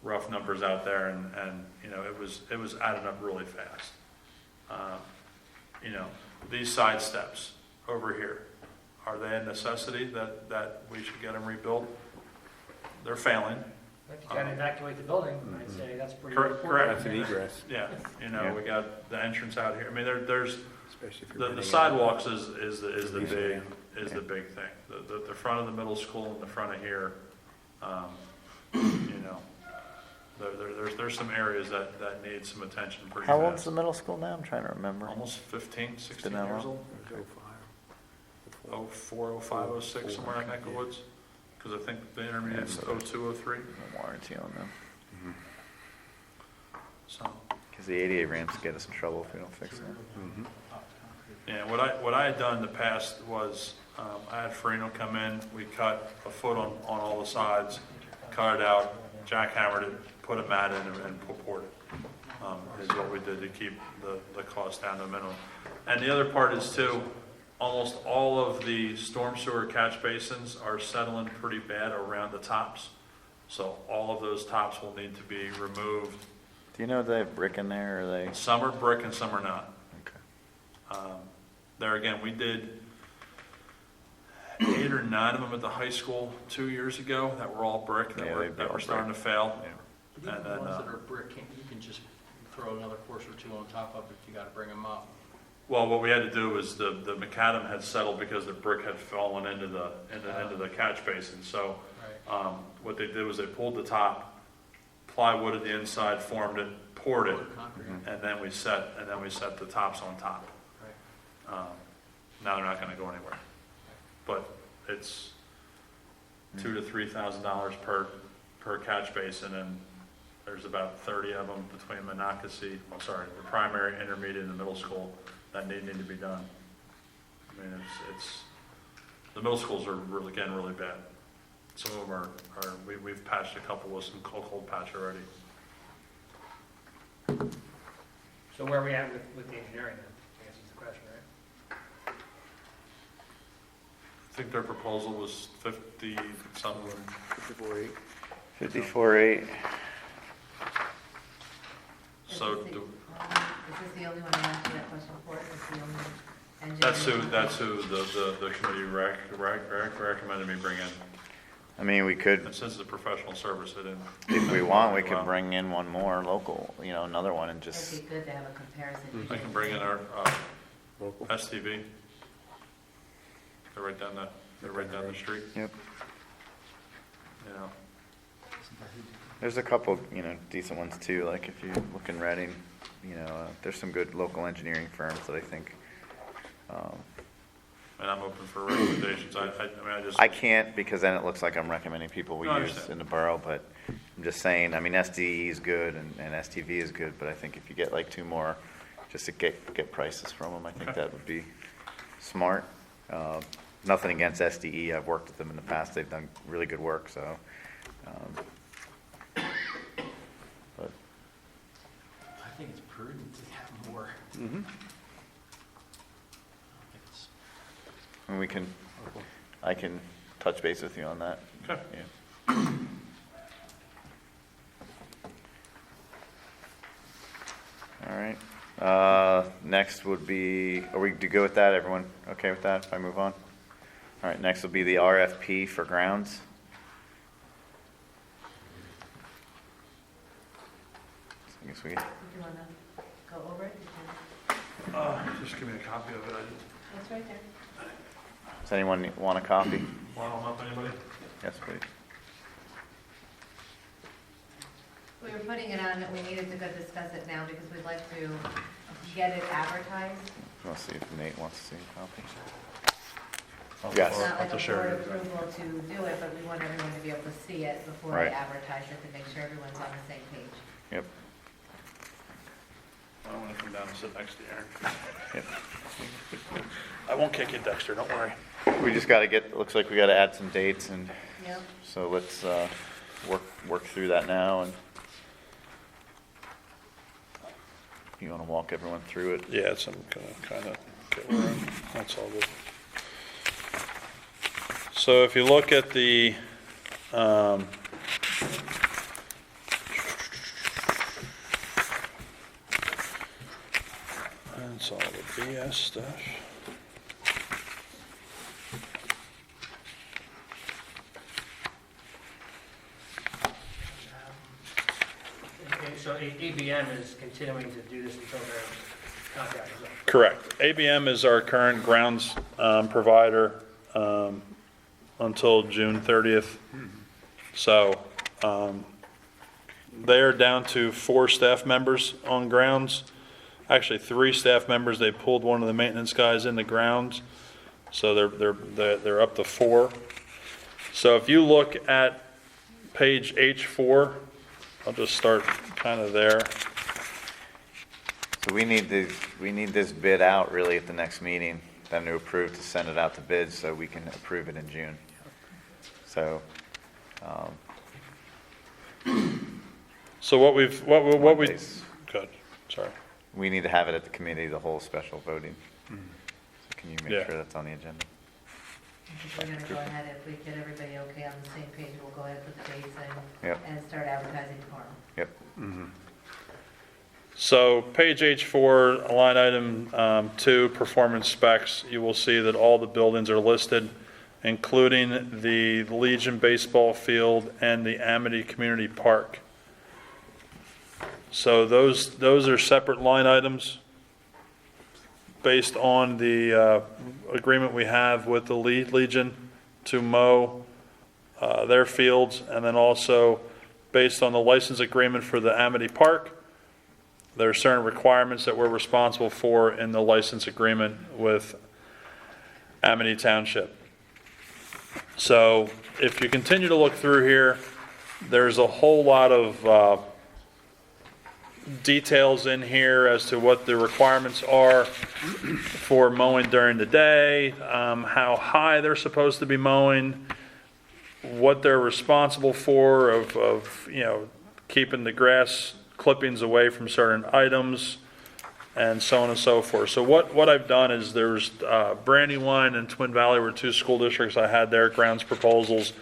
rough numbers out there, and, you know, it was adding up really fast. You know, these side steps over here, are they a necessity that we should get them rebuilt? They're failing. if you gotta evacuate the building, I'd say that's pretty Correct, important. That's an egress, Yeah, you know, Yeah. we got the entrance out here. I mean, there's, especially if you're. the bidding it. sidewalks is the Yeah. big thing. The front of the middle school and the front of here, you know, there's some areas that need some attention pretty How old's fast. the middle school now? I'm trying to remember. Almost 15, 16 Been that years long? old. 04, 05, 06, somewhere in that neck of woods. Because I think the intermediate's 02, 03. No warranty on them. So, Because the ADA ramps get us in trouble if we don't fix them. yeah, what I had done in the past was, I had Farino come in, we cut a foot on all the sides, cut it out, jackhammered it, put a mat in and poured it. Is what we did to keep the cost down to a minimum. And the other part is too, almost all of the storm sewer catch basins are settling pretty bad around the tops. So all of those tops will need to be removed. Do you know if they have brick in there, or are they? Some are brick and some are not. Okay. There again, we did 8 or 9 of them at the high school 2 years ago that were all brick, Yeah, they'd be that all were starting to fail. But even And the then, ones that are brick, you can just throw another course or 2 on top of it if you gotta bring them up. Well, what we had to do was the macadam had settled because the brick had fallen into the catch basin. So Right. what they did was they pulled the top, plywood at the inside, formed it, poured it, Concrete. and then we set the tops on top. Right. Now they're not going to go anywhere, but it's $2,000 to $3,000 per catch basin, and there's about 30 of them between Monocacy, the primary, intermediate, and the middle school that need to be done. I mean, it's the middle schools are really bad. Some of them are we've patched a couple with some cold patch already. So where are we at with the engineering then? I guess is the question, right? I think their proposal was 50 something. 54.8. So Is this do- the only one I asked you that question for? Is this the only engineering? that's who the committee recommended me bring in. I mean, we could, And since it's a professional service, it didn't. if we want, we could Well, bring in one more local, you know, another one, and It'd just, be good to have a comparison. I can bring in our Local. STV. They're right down the street, yep. you know. There's a couple, you know, decent ones too, like if you look in Reading, you know, there's some good local engineering firms that I think, and I'm open for recommendations. I mean, I can't because then it looks like I'm recommending people we No, I use understand. in the borough, but I'm just saying, I mean, SDE is good and STV is good, but I think if you get like two more, just to get prices from them, I think Okay. that would be smart. Nothing against SDE, I've worked with them in the past, they've done really good work, so. But, I think it's prudent to have more. I don't think it's- and I can touch base with you on that. Okay. Yeah. All right. Next would be, are we to go with that? Everyone okay with that if I move on? All right, next will be the RFP for grounds. I guess we, Did you want to go over it? Just give me a copy of it. It's right there. does anyone want a copy? Well, I don't know if anybody. Yes, please. We were putting it on, we needed to go discuss it now because we'd like to get it advertised. We'll see if Nate wants to see a copy. It's Yes. not like a board approval to do it, but we want everyone to be able to see it before Right. they advertise it to make sure everyone's on the same page. Yep. I don't want to come down and sit next to Aaron. Yep. I won't kick you, Dexter, don't worry. We just gotta get, looks like we gotta add some dates and Yep. so let's, work through that now and you wanna walk everyone through it? Yeah, it's, I'm gonna kind of get where I'm, that's all good. So if you look at the, that's all the BS stuff. So ABM is continuing to do this until their contract is up. Correct. ABM is our current grounds provider until June 30th. So they are down to 4 staff members on grounds. Actually, 3 staff members. They pulled one of the maintenance guys in the grounds. So they're up to 4. So if you look at page H4, I'll just start kind of there. So we need this bid out really at the next meeting, them to approve to send it out to bids so we can approve it in June. So, So what we, Mondays. good, sorry. We need to have it at the committee, the whole special voting. So can you make Yeah. sure that's on the agenda? We're gonna go ahead, if we get everybody okay on the same page, we'll go ahead and put the dates in Yep. and start advertising tomorrow. Yep. So page H4, line item 2, performance specs, you will see that all the buildings are listed, including the Legion baseball field and the Amity Community Park. So those are separate line items based on the agreement we have with the Legion to mow their fields, and then also based on the license agreement for the Amity Park. There are certain requirements that we're responsible for in the license agreement with Amity Township. So if you continue to look through here, there's a whole lot of details in here as to what the requirements are for mowing during the day, how high they're supposed to be mowing, what they're responsible for of keeping the grass clippings away from certain items, and so on and so forth. So what I've done is there's Brandywine and Twin Valley were 2 school districts. I had their grounds proposals,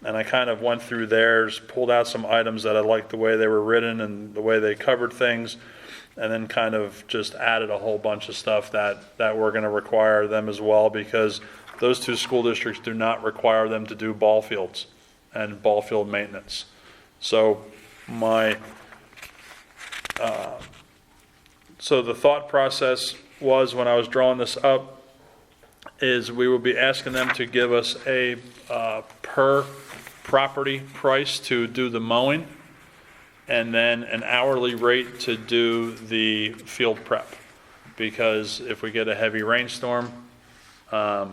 and I kind of went through theirs, pulled out some items that I liked the way they were written and the way they covered things, and then kind of just added a whole bunch of stuff that we're going to require them as well, because those 2 school districts do not require them to do ball fields and ball field maintenance. So so the thought process was, when I was drawing this up, is we will be asking them to give us a per property price to do the mowing, and then an hourly rate to do the field prep. Because if we get a heavy rainstorm, the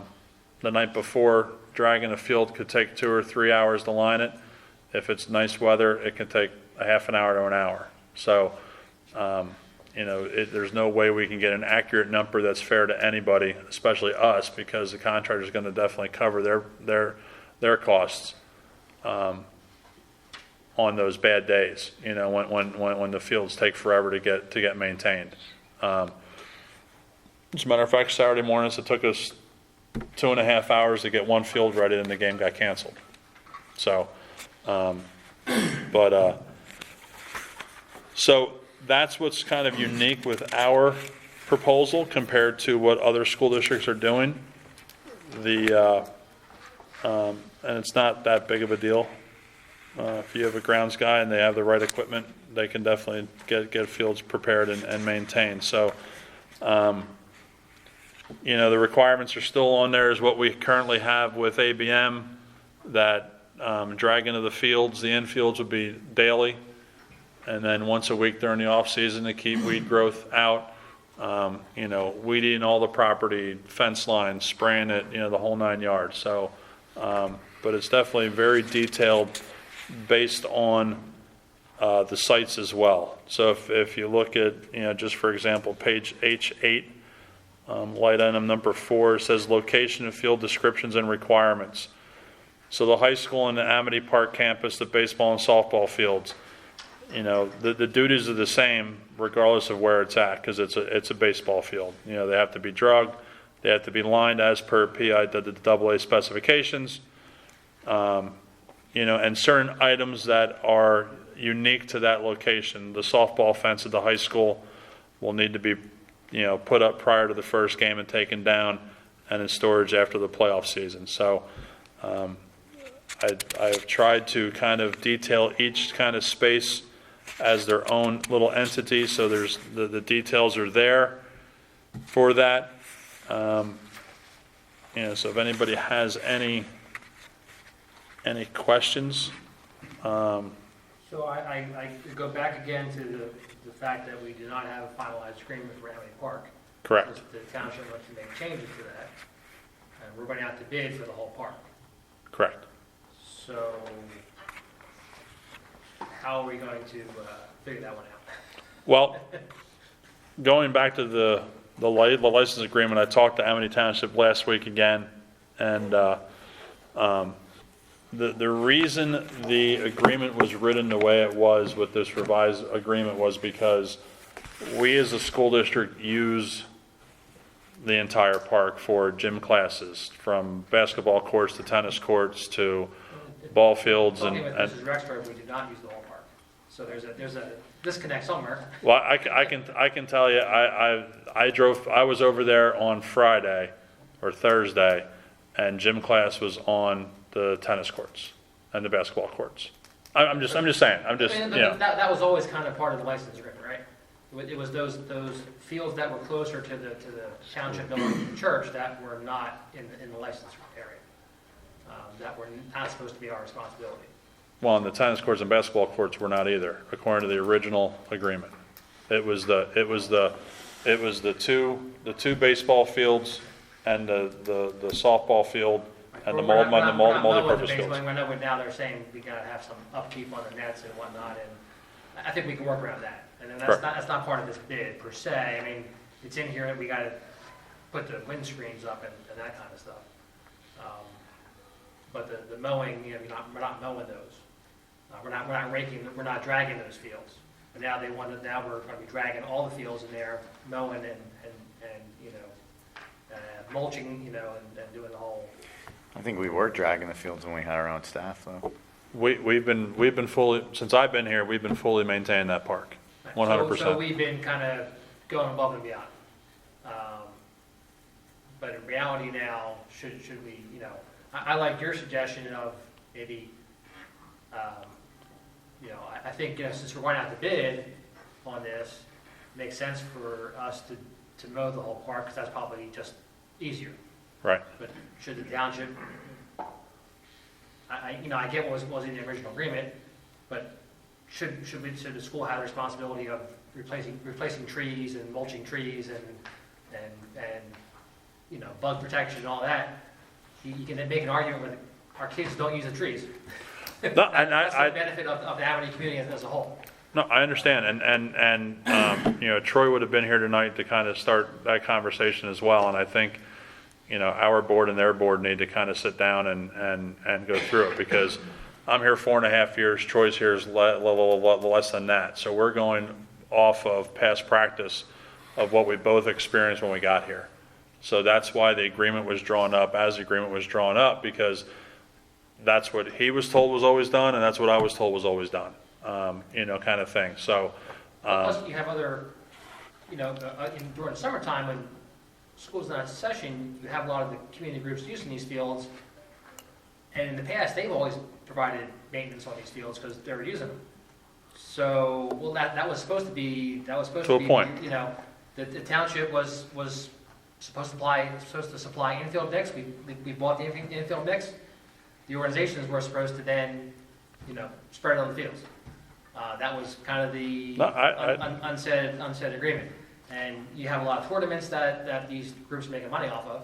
night before, dragging a field could take 2 or 3 hours to line it. If it's nice weather, it can take a half an hour to an hour. So, there's no way we can get an accurate number that's fair to anybody, especially us, because the contractor's going to definitely cover their costs on those bad days. When the fields take forever to get maintained. As a matter of fact, Saturday mornings it took us 2.5 hours to get one field ready, and the game got canceled. So, so that's what's kind of unique with our proposal compared to what other school districts are doing. And it's not that big of a deal. If you have a grounds guy and they have the right equipment, they can definitely get fields prepared and maintained. So, the requirements are still on there is what we currently have with ABM, that dragging of the fields, the infields would be daily, and then once a week during the off season to keep weed growth out. Weeding all the property, fence lines, spraying it, the whole 9 yards. So, but it's definitely very detailed based on the sites as well. So if you look at, just for example, page H8, light item number 4 says location of field descriptions and requirements. So the high school and the Amity Park campus, the baseball and softball fields, the duties are the same regardless of where it's at, because it's a baseball field. They have to be drugged, they have to be lined as per PIAA specifications, and certain items that are unique to that location. The softball fence at the high school will need to be put up prior to the first game and taken down and in storage after the playoff season. So I've tried to kind of detail each kind of space as their own little entity, so there's the details are there for that. So if anybody has any questions. So I go back again to the fact that we do not have a finalized agreement for Amity Park. Correct. The township wants to make changes to that, and we're going out to bid for the whole park. Correct. So how are we going to figure that one out? Well, going back to the license agreement, I talked to Amity Township last week again, and the reason the agreement was written the way it was with this revised agreement was because we as a school district use the entire park for gym classes, from basketball courts to tennis courts to ball fields Talking with Mrs. Rexford, we did not use the whole park. So there's a disconnect somewhere. Well, I can tell you, I was over there on Friday or Thursday, and gym class was on the tennis courts and the basketball courts. I'm just saying. That was always kind of part of the license agreement, right? It was those fields that were closer to the township building, the church, that were not in the license area. That were not supposed to be our responsibility. Well, and the tennis courts and basketball courts were not either, according to the original agreement. It was the two baseball fields and the softball field and the multi-purpose fields. I know now they're saying we gotta have some upkeep on the nets and whatnot, and I think we can work around that. And then that's not part of this bid per se. I mean, it's in here that we gotta put the wind screens up and that kind of stuff. But the mowing, we're not mowing those. We're not raking, we're not dragging those fields. But now we're going to be dragging all the fields in there, mowing and mulching, and doing the whole. I think we were dragging the fields when we had our own staff, though. We've been fully, since I've been here, we've been fully maintaining that park, 100%. So we've been kind of going above and beyond. But in reality now, should we, I like your suggestion of maybe, I think, since we're going out to bid on this, it makes sense for us to mow the whole park, because that's probably just easier. Right. But should the township, I get what was in the original agreement, but should the school have the responsibility of replacing trees and mulching trees and bug protection and all that, you can make an argument with, our kids don't use the trees. No, and That's the benefit of the Amity community as a whole. No, I understand, and Troy would have been here tonight to kind of start that conversation as well, and I think, our board and their board need to kind of sit down and go through it, because I'm here 4.5 years, Troy's here is less than that, so we're going off of past practice of what we both experienced when we got here. So that's why the agreement was drawn up as the agreement was drawn up, because that's what he was told was always done, and that's what I was told was always done. Kind of thing. So, Plus, you have other, during the summertime when school's not in session, you have a lot of the community groups using these fields. And in the past, they've always provided maintenance on these fields because they were using them. So, well, that was supposed to be, To a point. The township was supposed to supply infield mix. We bought the infield mix. The organizations were supposed to then, spread it on the fields. That was kind of the No, unsaid agreement. And you have a lot of tournaments that these groups are making money off of.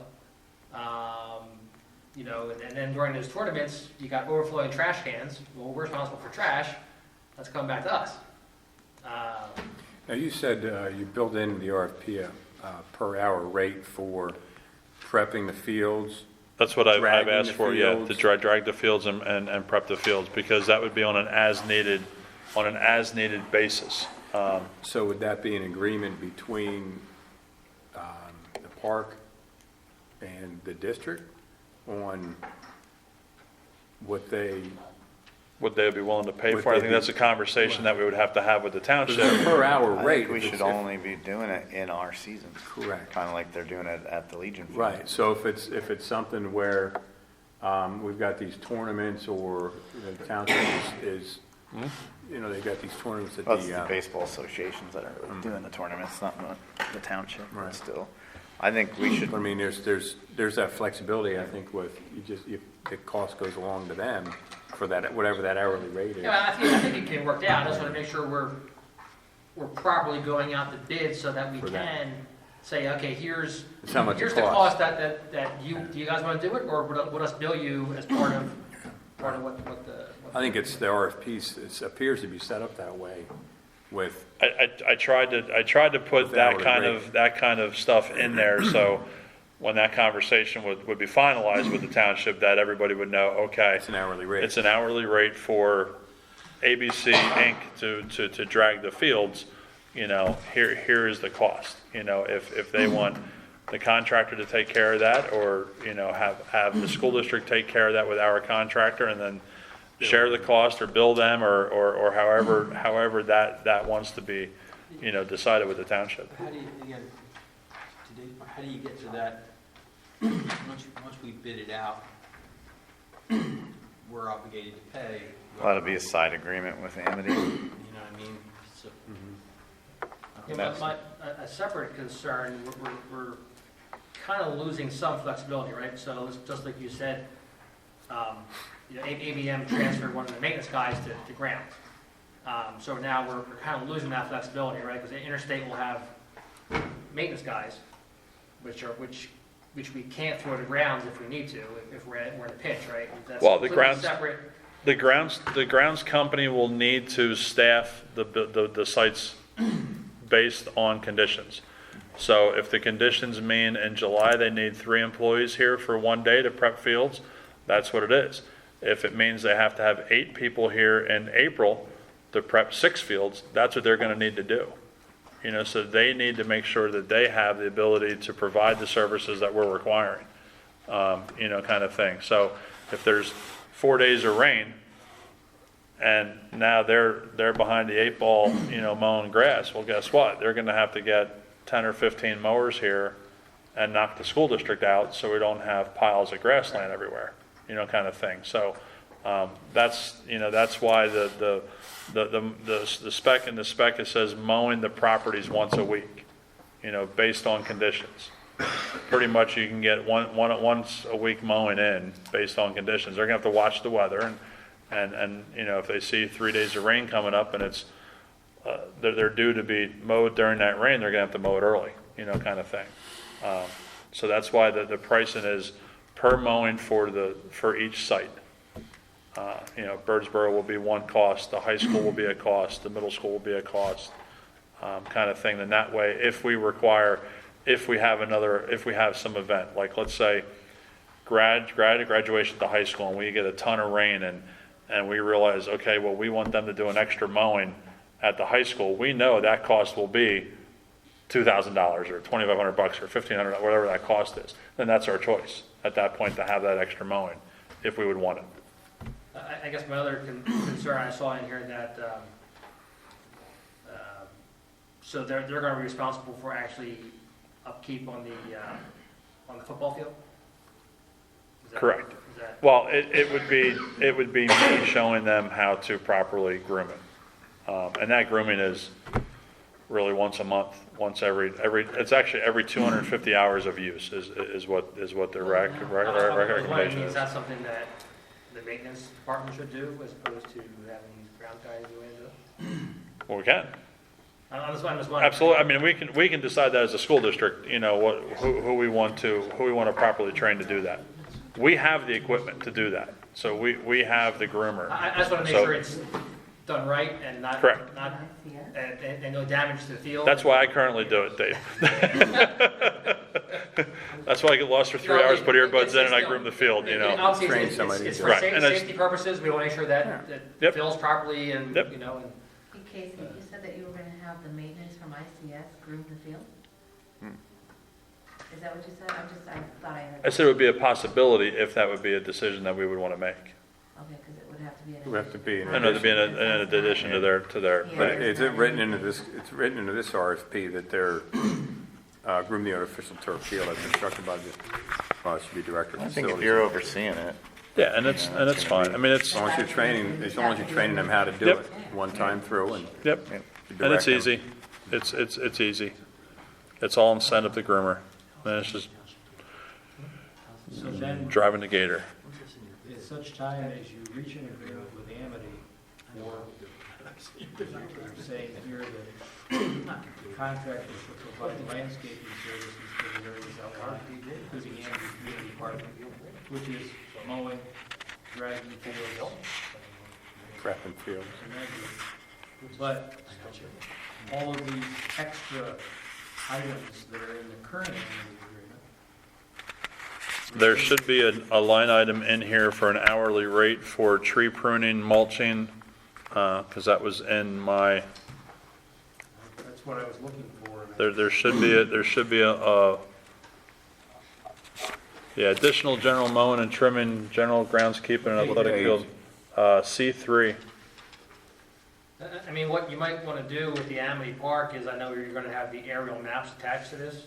And then during those tournaments, you got overflowing trash cans. Well, we're responsible for trash. That's coming back to us. Now, you said you built in the RFP per hour rate for prepping the fields. that's what I've Dragging asked the for, yeah, to fields. drag the fields and prep the fields, because that would be on an as-needed basis. So would that be an agreement between the park and the district on what they, Would they be willing to pay Would for it? I they think be- that's a conversation that we would have to have with the township. per hour I rate? think we if should it's- only be doing it in our seasons. Correct. Kind of like they're doing it at the Legion Field. Right, so if it's something where we've got these tournaments, or the township is, they've got these tournaments at Well, it's the the, baseball associations that are really doing the tournaments, not the township, but Right. still. I think we should, I mean, there's that flexibility, I think, with, the cost goes along to them for that, whatever that hourly rate is. I think it can work out. I just want to make sure we're properly going out to bid so that we For that. can say, okay, here's It's how much it here's the costs. cost that do you guys want to do it, or would us bill you as part of what the. I think it's the RFPs, it appears to be set up that way with, I tried to put With that hourly kind of stuff in there, so when that conversation would be finalized with the township, that everybody would know, okay, it's an hourly rate. it's an hourly rate for ABC Inc. to drag the fields, here is the cost. If they want the contractor to take care of that, or, have the school district take care of that with our contractor, and then share the cost, or bill them, or however that wants to be, decided with the township. How do you, again, how do you get to that, once we bid it out, we're obligated to pay? that'll be a side agreement with Amity. You know what I mean? So, A separate concern, we're kind of losing some flexibility, right? So it's just like you said, ABM transferred one of the maintenance guys to grounds. So now we're kind of losing that flexibility, right? Because the interstate will have maintenance guys, which we can't throw to grounds if we need to, if we're in a pinch, right? That's Well, the completely grounds- separate. The grounds company will need to staff the sites based on conditions. So if the conditions mean in July they need 3 employees here for one day to prep fields, that's what it is. If it means they have to have 8 people here in April to prep 6 fields, that's what they're gonna need to do. So they need to make sure that they have the ability to provide the services that we're requiring, kind of thing. So if there's 4 days of rain, and now they're behind the 8 ball, mowing grass, well, guess what? They're gonna have to get 10 or 15 mowers here and knock the school district out, so we don't have piles of grassland everywhere, kind of thing. So, that's why the spec, in the spec, it says mowing the properties once a week, based on conditions. Pretty much you can get once a week mowing in based on conditions. They're gonna have to watch the weather, and if they see 3 days of rain coming up and it's, they're due to be mowed during that rain, they're gonna have to mow it early, kind of thing. So that's why the pricing is per mowing for each site. Birdsboro will be one cost, the high school will be a cost, the middle school will be a cost, kind of thing. Then that way, if we have some event, like let's say graduation at the high school and we get a ton of rain and we realize, okay, well, we want them to do an extra mowing at the high school, we know that cost will be $2,000 or $2,500 or $1,500, whatever that cost is. Then that's our choice at that point to have that extra mowing, if we would want it. I guess my other concern I saw in here that, so they're gonna be responsible for actually upkeep on the football field? Is that- Correct. is that- Well, it would be me showing them how to properly groom it. And that grooming is really once a month, it's actually every 250 hours of use is what the recommendation Is is. that something that the maintenance department should do as opposed to having ground guys do it? Well, we can. I'm just wondering. Absolutely. I mean, we can decide that as a school district, who we want to properly train to do that. We have the equipment to do that. So we have the groomer. I just want to make So- sure it's done right and not. Correct. Not, and no damage to the field. That's why I currently do it, Dave. That's why I get lost for 3 hours, put earbuds in, and I groom the field, Obviously, Train it's somebody for to- Right, and that's- safety purposes, we want to make sure that it Yep. fills properly and, Yep. and Hey, Casey, you said that you were gonna have the maintenance from ICS groom the field? Is that what you said? I thought I heard. I said it would be a possibility if that would be a decision that we would want to make. Okay, because it would have to be an. It would have to be an I know to be an addition to their Yeah. But thing. is it written into this, it's written into this RFP that they're groom the artificial turf field as instructed by the, should be director of I think facilities. if you're overseeing it, Yeah, and it's fine. I mean, it's, As long as you're training them how to do Yep. it, one time through and yep, you and it's direct them. easy. It's easy. It's all incentive to groomer. And it's just So then, driving the gator. at such time as you reach an agreement with Amity, or you're saying here that the contractor should provide landscaping services to the areas outlined, including Amity Community Park, which is mowing, dragging fields, Prep and field. but all of these extra items that are in the current Amity agreement, There should be a line item in here for an hourly rate for tree pruning, mulching, because that was in my, that's what I was looking for. there should be yeah, additional general mowing and trimming, general groundskeeping and athletic field, C3. I mean, what you might want to do with the Amity Park is, I know you're going to have the aerial maps attached to this.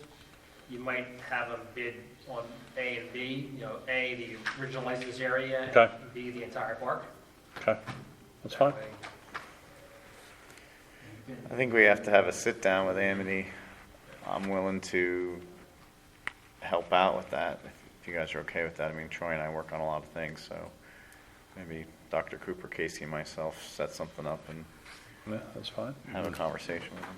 You might have them bid on A and B, A, the original license area, Okay. and B, the entire park. Okay, that's fine. I think we have to have a sit down with Amity. I'm willing to help out with that, if you guys are okay with that. I mean, Troy and I work on a lot of things, so maybe Dr. Cooper, Casey, and myself set something up and Yeah, that's fine. have a conversation with them.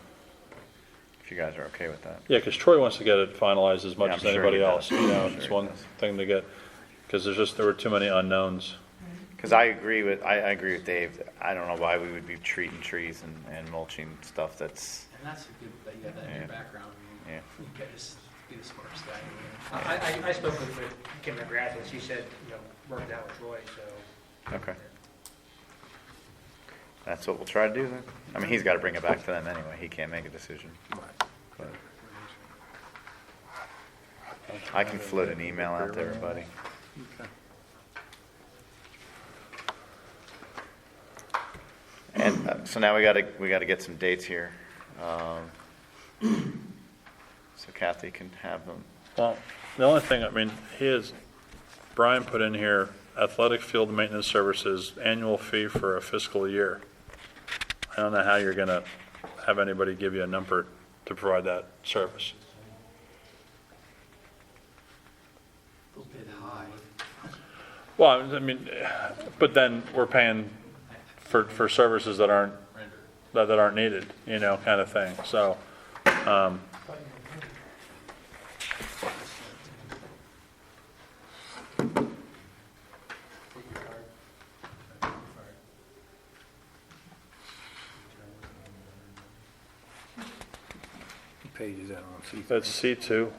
If you guys are okay with that. Yeah, because Troy wants to get it finalized as much Yeah, I'm as sure anybody he else, does. I'm it's sure one he does. thing to get, because there were too many unknowns. Because I agree with Dave. I don't know why we would be treating trees and mulching stuff that's, And that's a good, that you got that in Yeah. your background. I mean, yeah. You guys be the smartest guy in the room. I spoke with Kim McGrath, and she said, work it out with Troy, so. Okay. That's what we'll try to do then. I mean, he's got to bring it back to them anyway. He can't make a decision. But I can float an email out to everybody. And so now we got to get some dates here. So Kathy can have them. Well, the only thing, I mean, Brian put in here, athletic field maintenance services, annual fee for a fiscal year. I don't know how you're going to have anybody give you a number to provide that service. A little bit high. Well, I mean, but then we're paying for services that aren't, Render. that aren't needed, kind of thing. So, page is that on? C3? That's C2,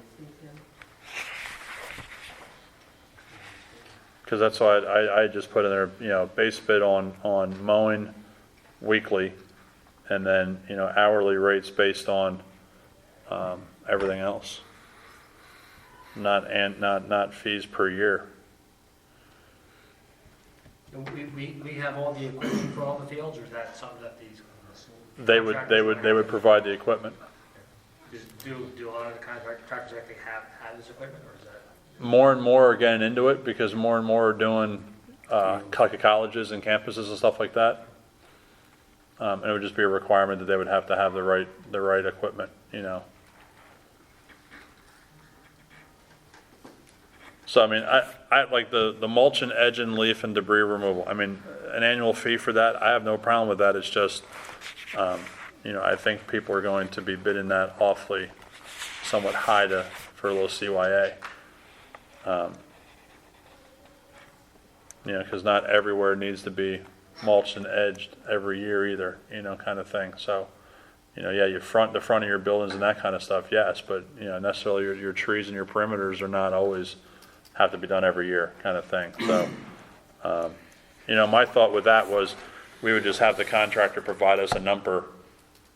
because that's why I just put in there, base bid on mowing weekly, and then, hourly rates based on everything else. Not fees per year. We have all the equipment for all the fields, or is that something that these? They would provide the equipment. Do a lot of the contractors actually have this equipment, or is that? More and more are getting into it because more and more are doing colleges and campuses and stuff like that. And it would just be a requirement that they would have to have the right equipment, So, I mean, I like the mulch and edge and leaf and debris removal. I mean, an annual fee for that, I have no problem with that. It's just, I think people are going to be bidding that awfully somewhat high for a little CYA. Because not everywhere needs to be mulched and edged every year either, kind of thing. So, the front of your buildings and that kind of stuff, yes, but, necessarily your trees and your perimeters are not always have to be done every year kind of thing. So, my thought with that was we would just have the contractor provide us a number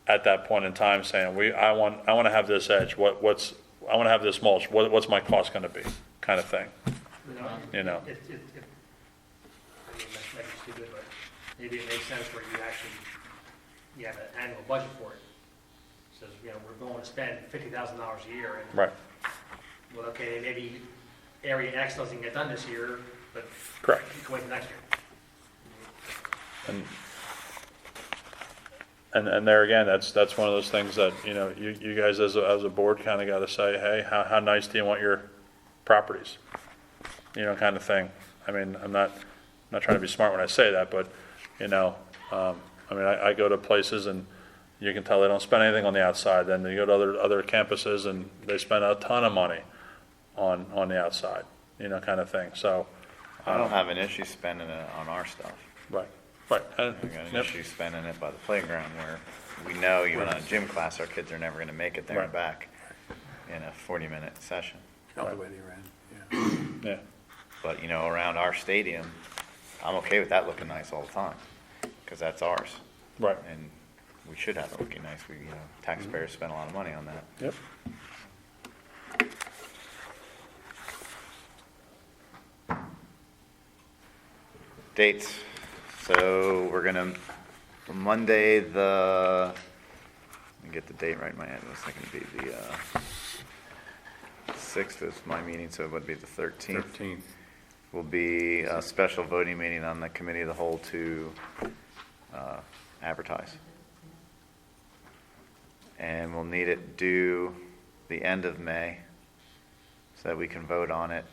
at that point in time saying, I want to have this edge. I want to have this mulch. What's my cost going to be kind of thing. It might be stupid, but maybe it makes sense where you have an annual budget for it. Says, we're going to spend $50,000 a year. And, right. Well, okay, maybe area X doesn't get done this year, but correct. You can wait for next year. And there again, that's one of those things that, you guys as a board kind of got to say, hey, how nice do you want your properties? Kind of thing. I mean, I'm not trying to be smart when I say that, but, I go to places and you can tell they don't spend anything on the outside. Then you go to other campuses and they spend a ton of money on the outside, kind of thing. So I don't have an issue spending it on our stuff. Right. I got an issue spending it by the playground where we know even on a gym class, our kids are never going to make it there and back in a 40-minute session. All the way around, yeah. But, around our stadium, I'm okay with that looking nice all the time because that's ours. Right. And we should have it looking nice. We, taxpayers spend a lot of money on that. Yep. Dates. So we're gonna, Monday let me get the date right in my head. It was thinking it'd be the 6th is my meeting, so it would be the 13th. 13th. Will be a special voting meeting on the committee of the whole to advertise. And we'll need it due the end of May so that we can vote on it.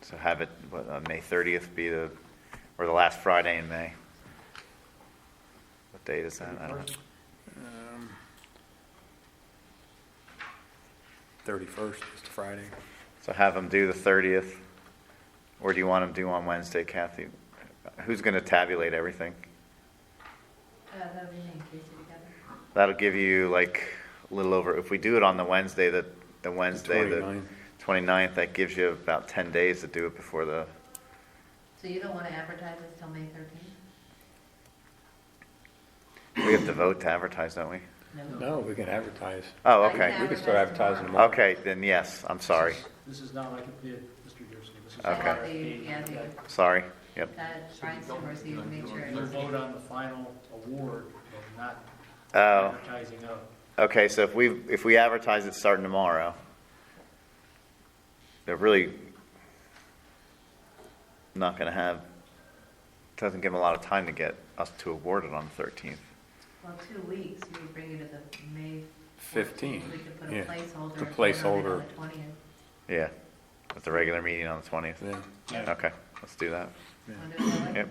So have it, May 30th be the last Friday in May. What date is that? I don't know. 31st is the Friday. So have them do the 30th, or do you want them due on Wednesday, Kathy? Who's going to tabulate everything? That'll be me and Casey together. That'll give you like a little over, if we do it on the Wednesday, the 29th, that gives you about 10 days to do it before the, So you don't want to advertise this till May 13th? we have to vote to advertise, don't we? No, we can advertise. Oh, I can okay. We can start advertising them. Okay, then yes, I'm sorry. This is not like a bid, Mr. Gerson. This is I Okay. thought the Sorry, yep. Brian Silver, so you make sure. You'll vote on the final award, but not Oh, advertising of. okay, so if we advertise it starting tomorrow, they're really not gonna have, doesn't give them a lot of time to get us to award it on the 13th. Well, 2 weeks, we bring it to the May 15th. We could put Yeah. a placeholder. The and put it on placeholder. the 20th. Yeah, at the regular meeting on the 20th. Yeah. Okay, let's do that. Wanna do it that way? Yep.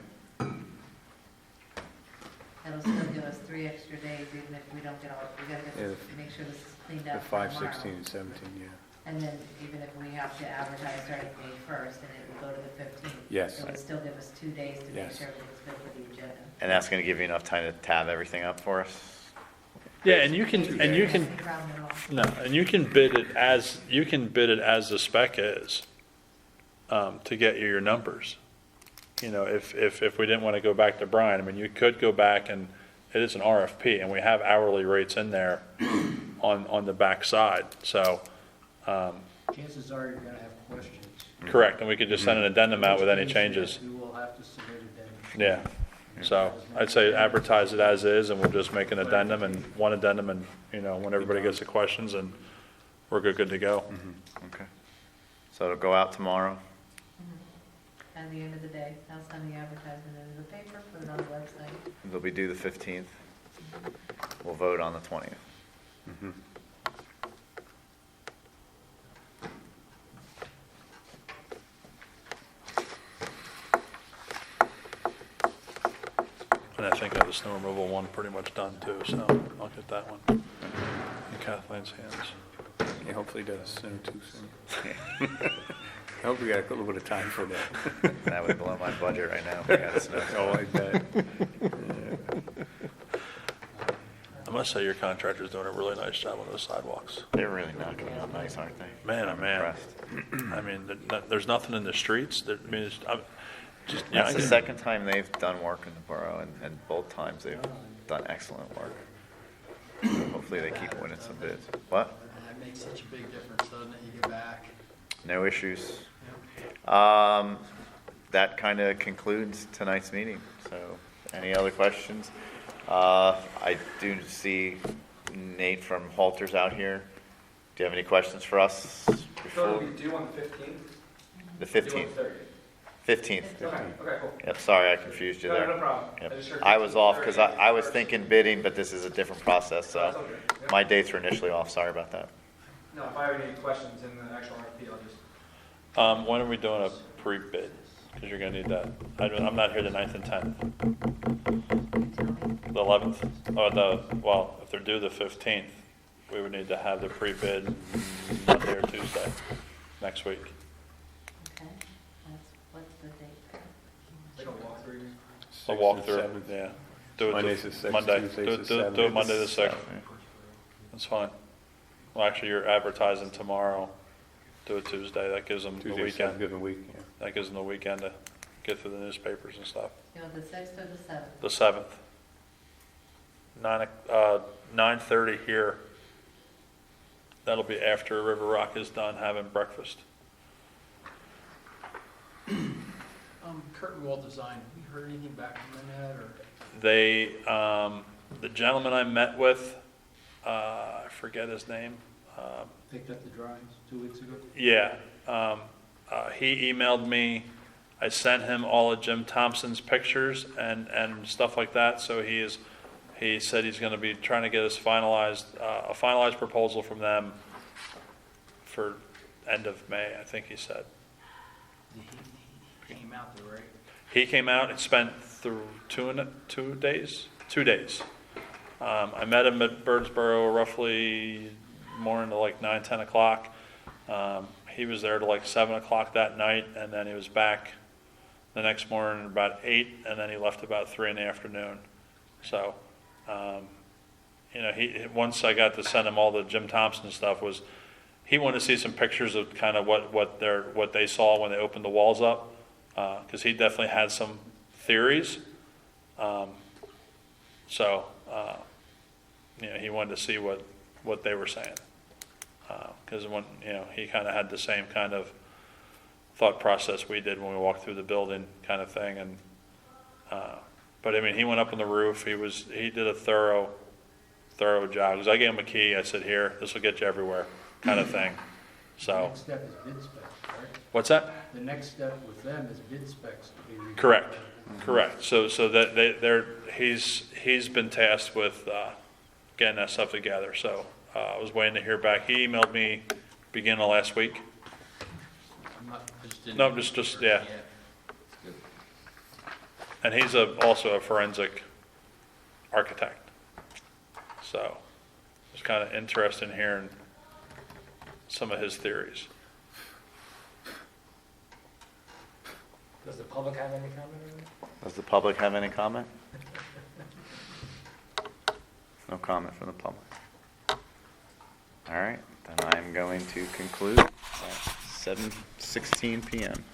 That'll still give us 3 extra days, even if we don't get all, we gotta Yeah, make sure this is cleaned The up for 5, tomorrow. 16, and 17, yeah. And then even if we have to advertise starting May 1st and it will go to the 15th. Yes. It would still give us 2 days to make Yes. sure everything's good for the agenda. And that's gonna give you enough time to tab everything up for us? Yeah, and you can, That's the problem at all. no, and you can bid it as the spec is, to get you your numbers. You know, if we didn't want to go back to Brian, I mean, you could go back and, it is an RFP, and we have hourly rates in there on the back side, so, Chances are you're gonna have questions. correct, and we could just send an addendum out with any changes. You will have to submit addendum. Yeah, so I'd say advertise it as is, and we'll just make an addendum and one addendum, and, you know, when everybody gets the questions, and we're good to go. Okay. So it'll go out tomorrow? At the end of the day, I'll send the advertisement into the paper, put it on the website. It'll be due the 15th. We'll vote on the 20th. And I think I have the snow removal one pretty much done too, so I'll get that one in Kathleen's hands. Yeah, hopefully it does soon, too soon. I hope we got a little bit of time for that. That would blow my budget right now if we had a snow. Oh, I bet. I must say your contractor's doing a really nice job on those sidewalks. They're really knocking out nice, aren't they? Man, oh I'm man. impressed. I mean, there's nothing in the streets, I mean, it's, I'm just, yeah, That's the second time they've done work in the borough, and both times they've done excellent work. So hopefully they keep winning some bids. What? That makes such a big difference, doesn't it? You get back. No issues. That kind of concludes tonight's meeting. So, any other questions? I do see Nate from Halters out here. Do you have any questions for us So before? it'll be due on the 15th? The Due on 15th. the 30th? 15th. Okay, cool. Yep, sorry, I confused you No, there. no problem. Yep. I just heard I was off because 30th I was first. thinking bidding, but this is a different process, so That's okay. Yep. my dates were initially off. Sorry about that. No, if I have any questions in the actual RFP, I'll just. when are we doing a pre-bid? Because you're gonna need that. I'm not here the 9th and 10th. The 11th, or well, if they're due the 15th, we would need to have the pre-bid Monday or Tuesday next week. Okay, what's the date? Like a walkthrough. A walkthrough, yeah. Do it Monday's the 6th, Monday. Tuesday's the Do it 7th. Monday the 6th. That's fine. Well, actually, you're advertising tomorrow. Do it Tuesday. That gives them the Tuesday, weekend. good week, yeah. That gives them the weekend to get through the newspapers and stuff. You know, the 6th or the 7th? The 7th. 9:30 here. That'll be after River Rock is done having breakfast. Curtain wall design, have you heard anything back from them yet, or? They, the gentleman I met with, I forget his name. Picked up the drawings 2 weeks ago. Yeah, he emailed me. I sent him all of Jim Thompson's pictures and stuff like that. So he said he's going to be trying to get us finalized, a finalized proposal from them for end of May, I think he said. He came out there, right? He came out and spent 2 days. I met him at Birdsboro roughly more into like 9, 10 o'clock. He was there till like 7 o'clock that night, and then he was back the next morning about 8, and then he left about 3 in the afternoon. So, once I got to send him all the Jim Thompson stuff, he wanted to see some pictures of kind of what they saw when they opened the walls up, because he definitely had some theories. He wanted to see what they were saying. Because he kind of had the same kind of thought process we did when we walked through the building, kind of thing. And but I mean, he went up on the roof. He did a thorough job. Because I gave him a key. I said, "Here, this will get you everywhere," kind of thing. The So next step is bid specs, right? what's that? The next step with them is bid specs to be reviewed. Correct. So that he's been tasked with getting that stuff together. So I was waiting to hear back. He emailed me beginning of last week. I just didn't. No, just yeah. And he's also a forensic architect. So it's kind of interesting hearing some of his theories. Does the public have any comment on it? Does the public have any comment? No comment from the public. All right, then I'm going to conclude at 7:16 PM.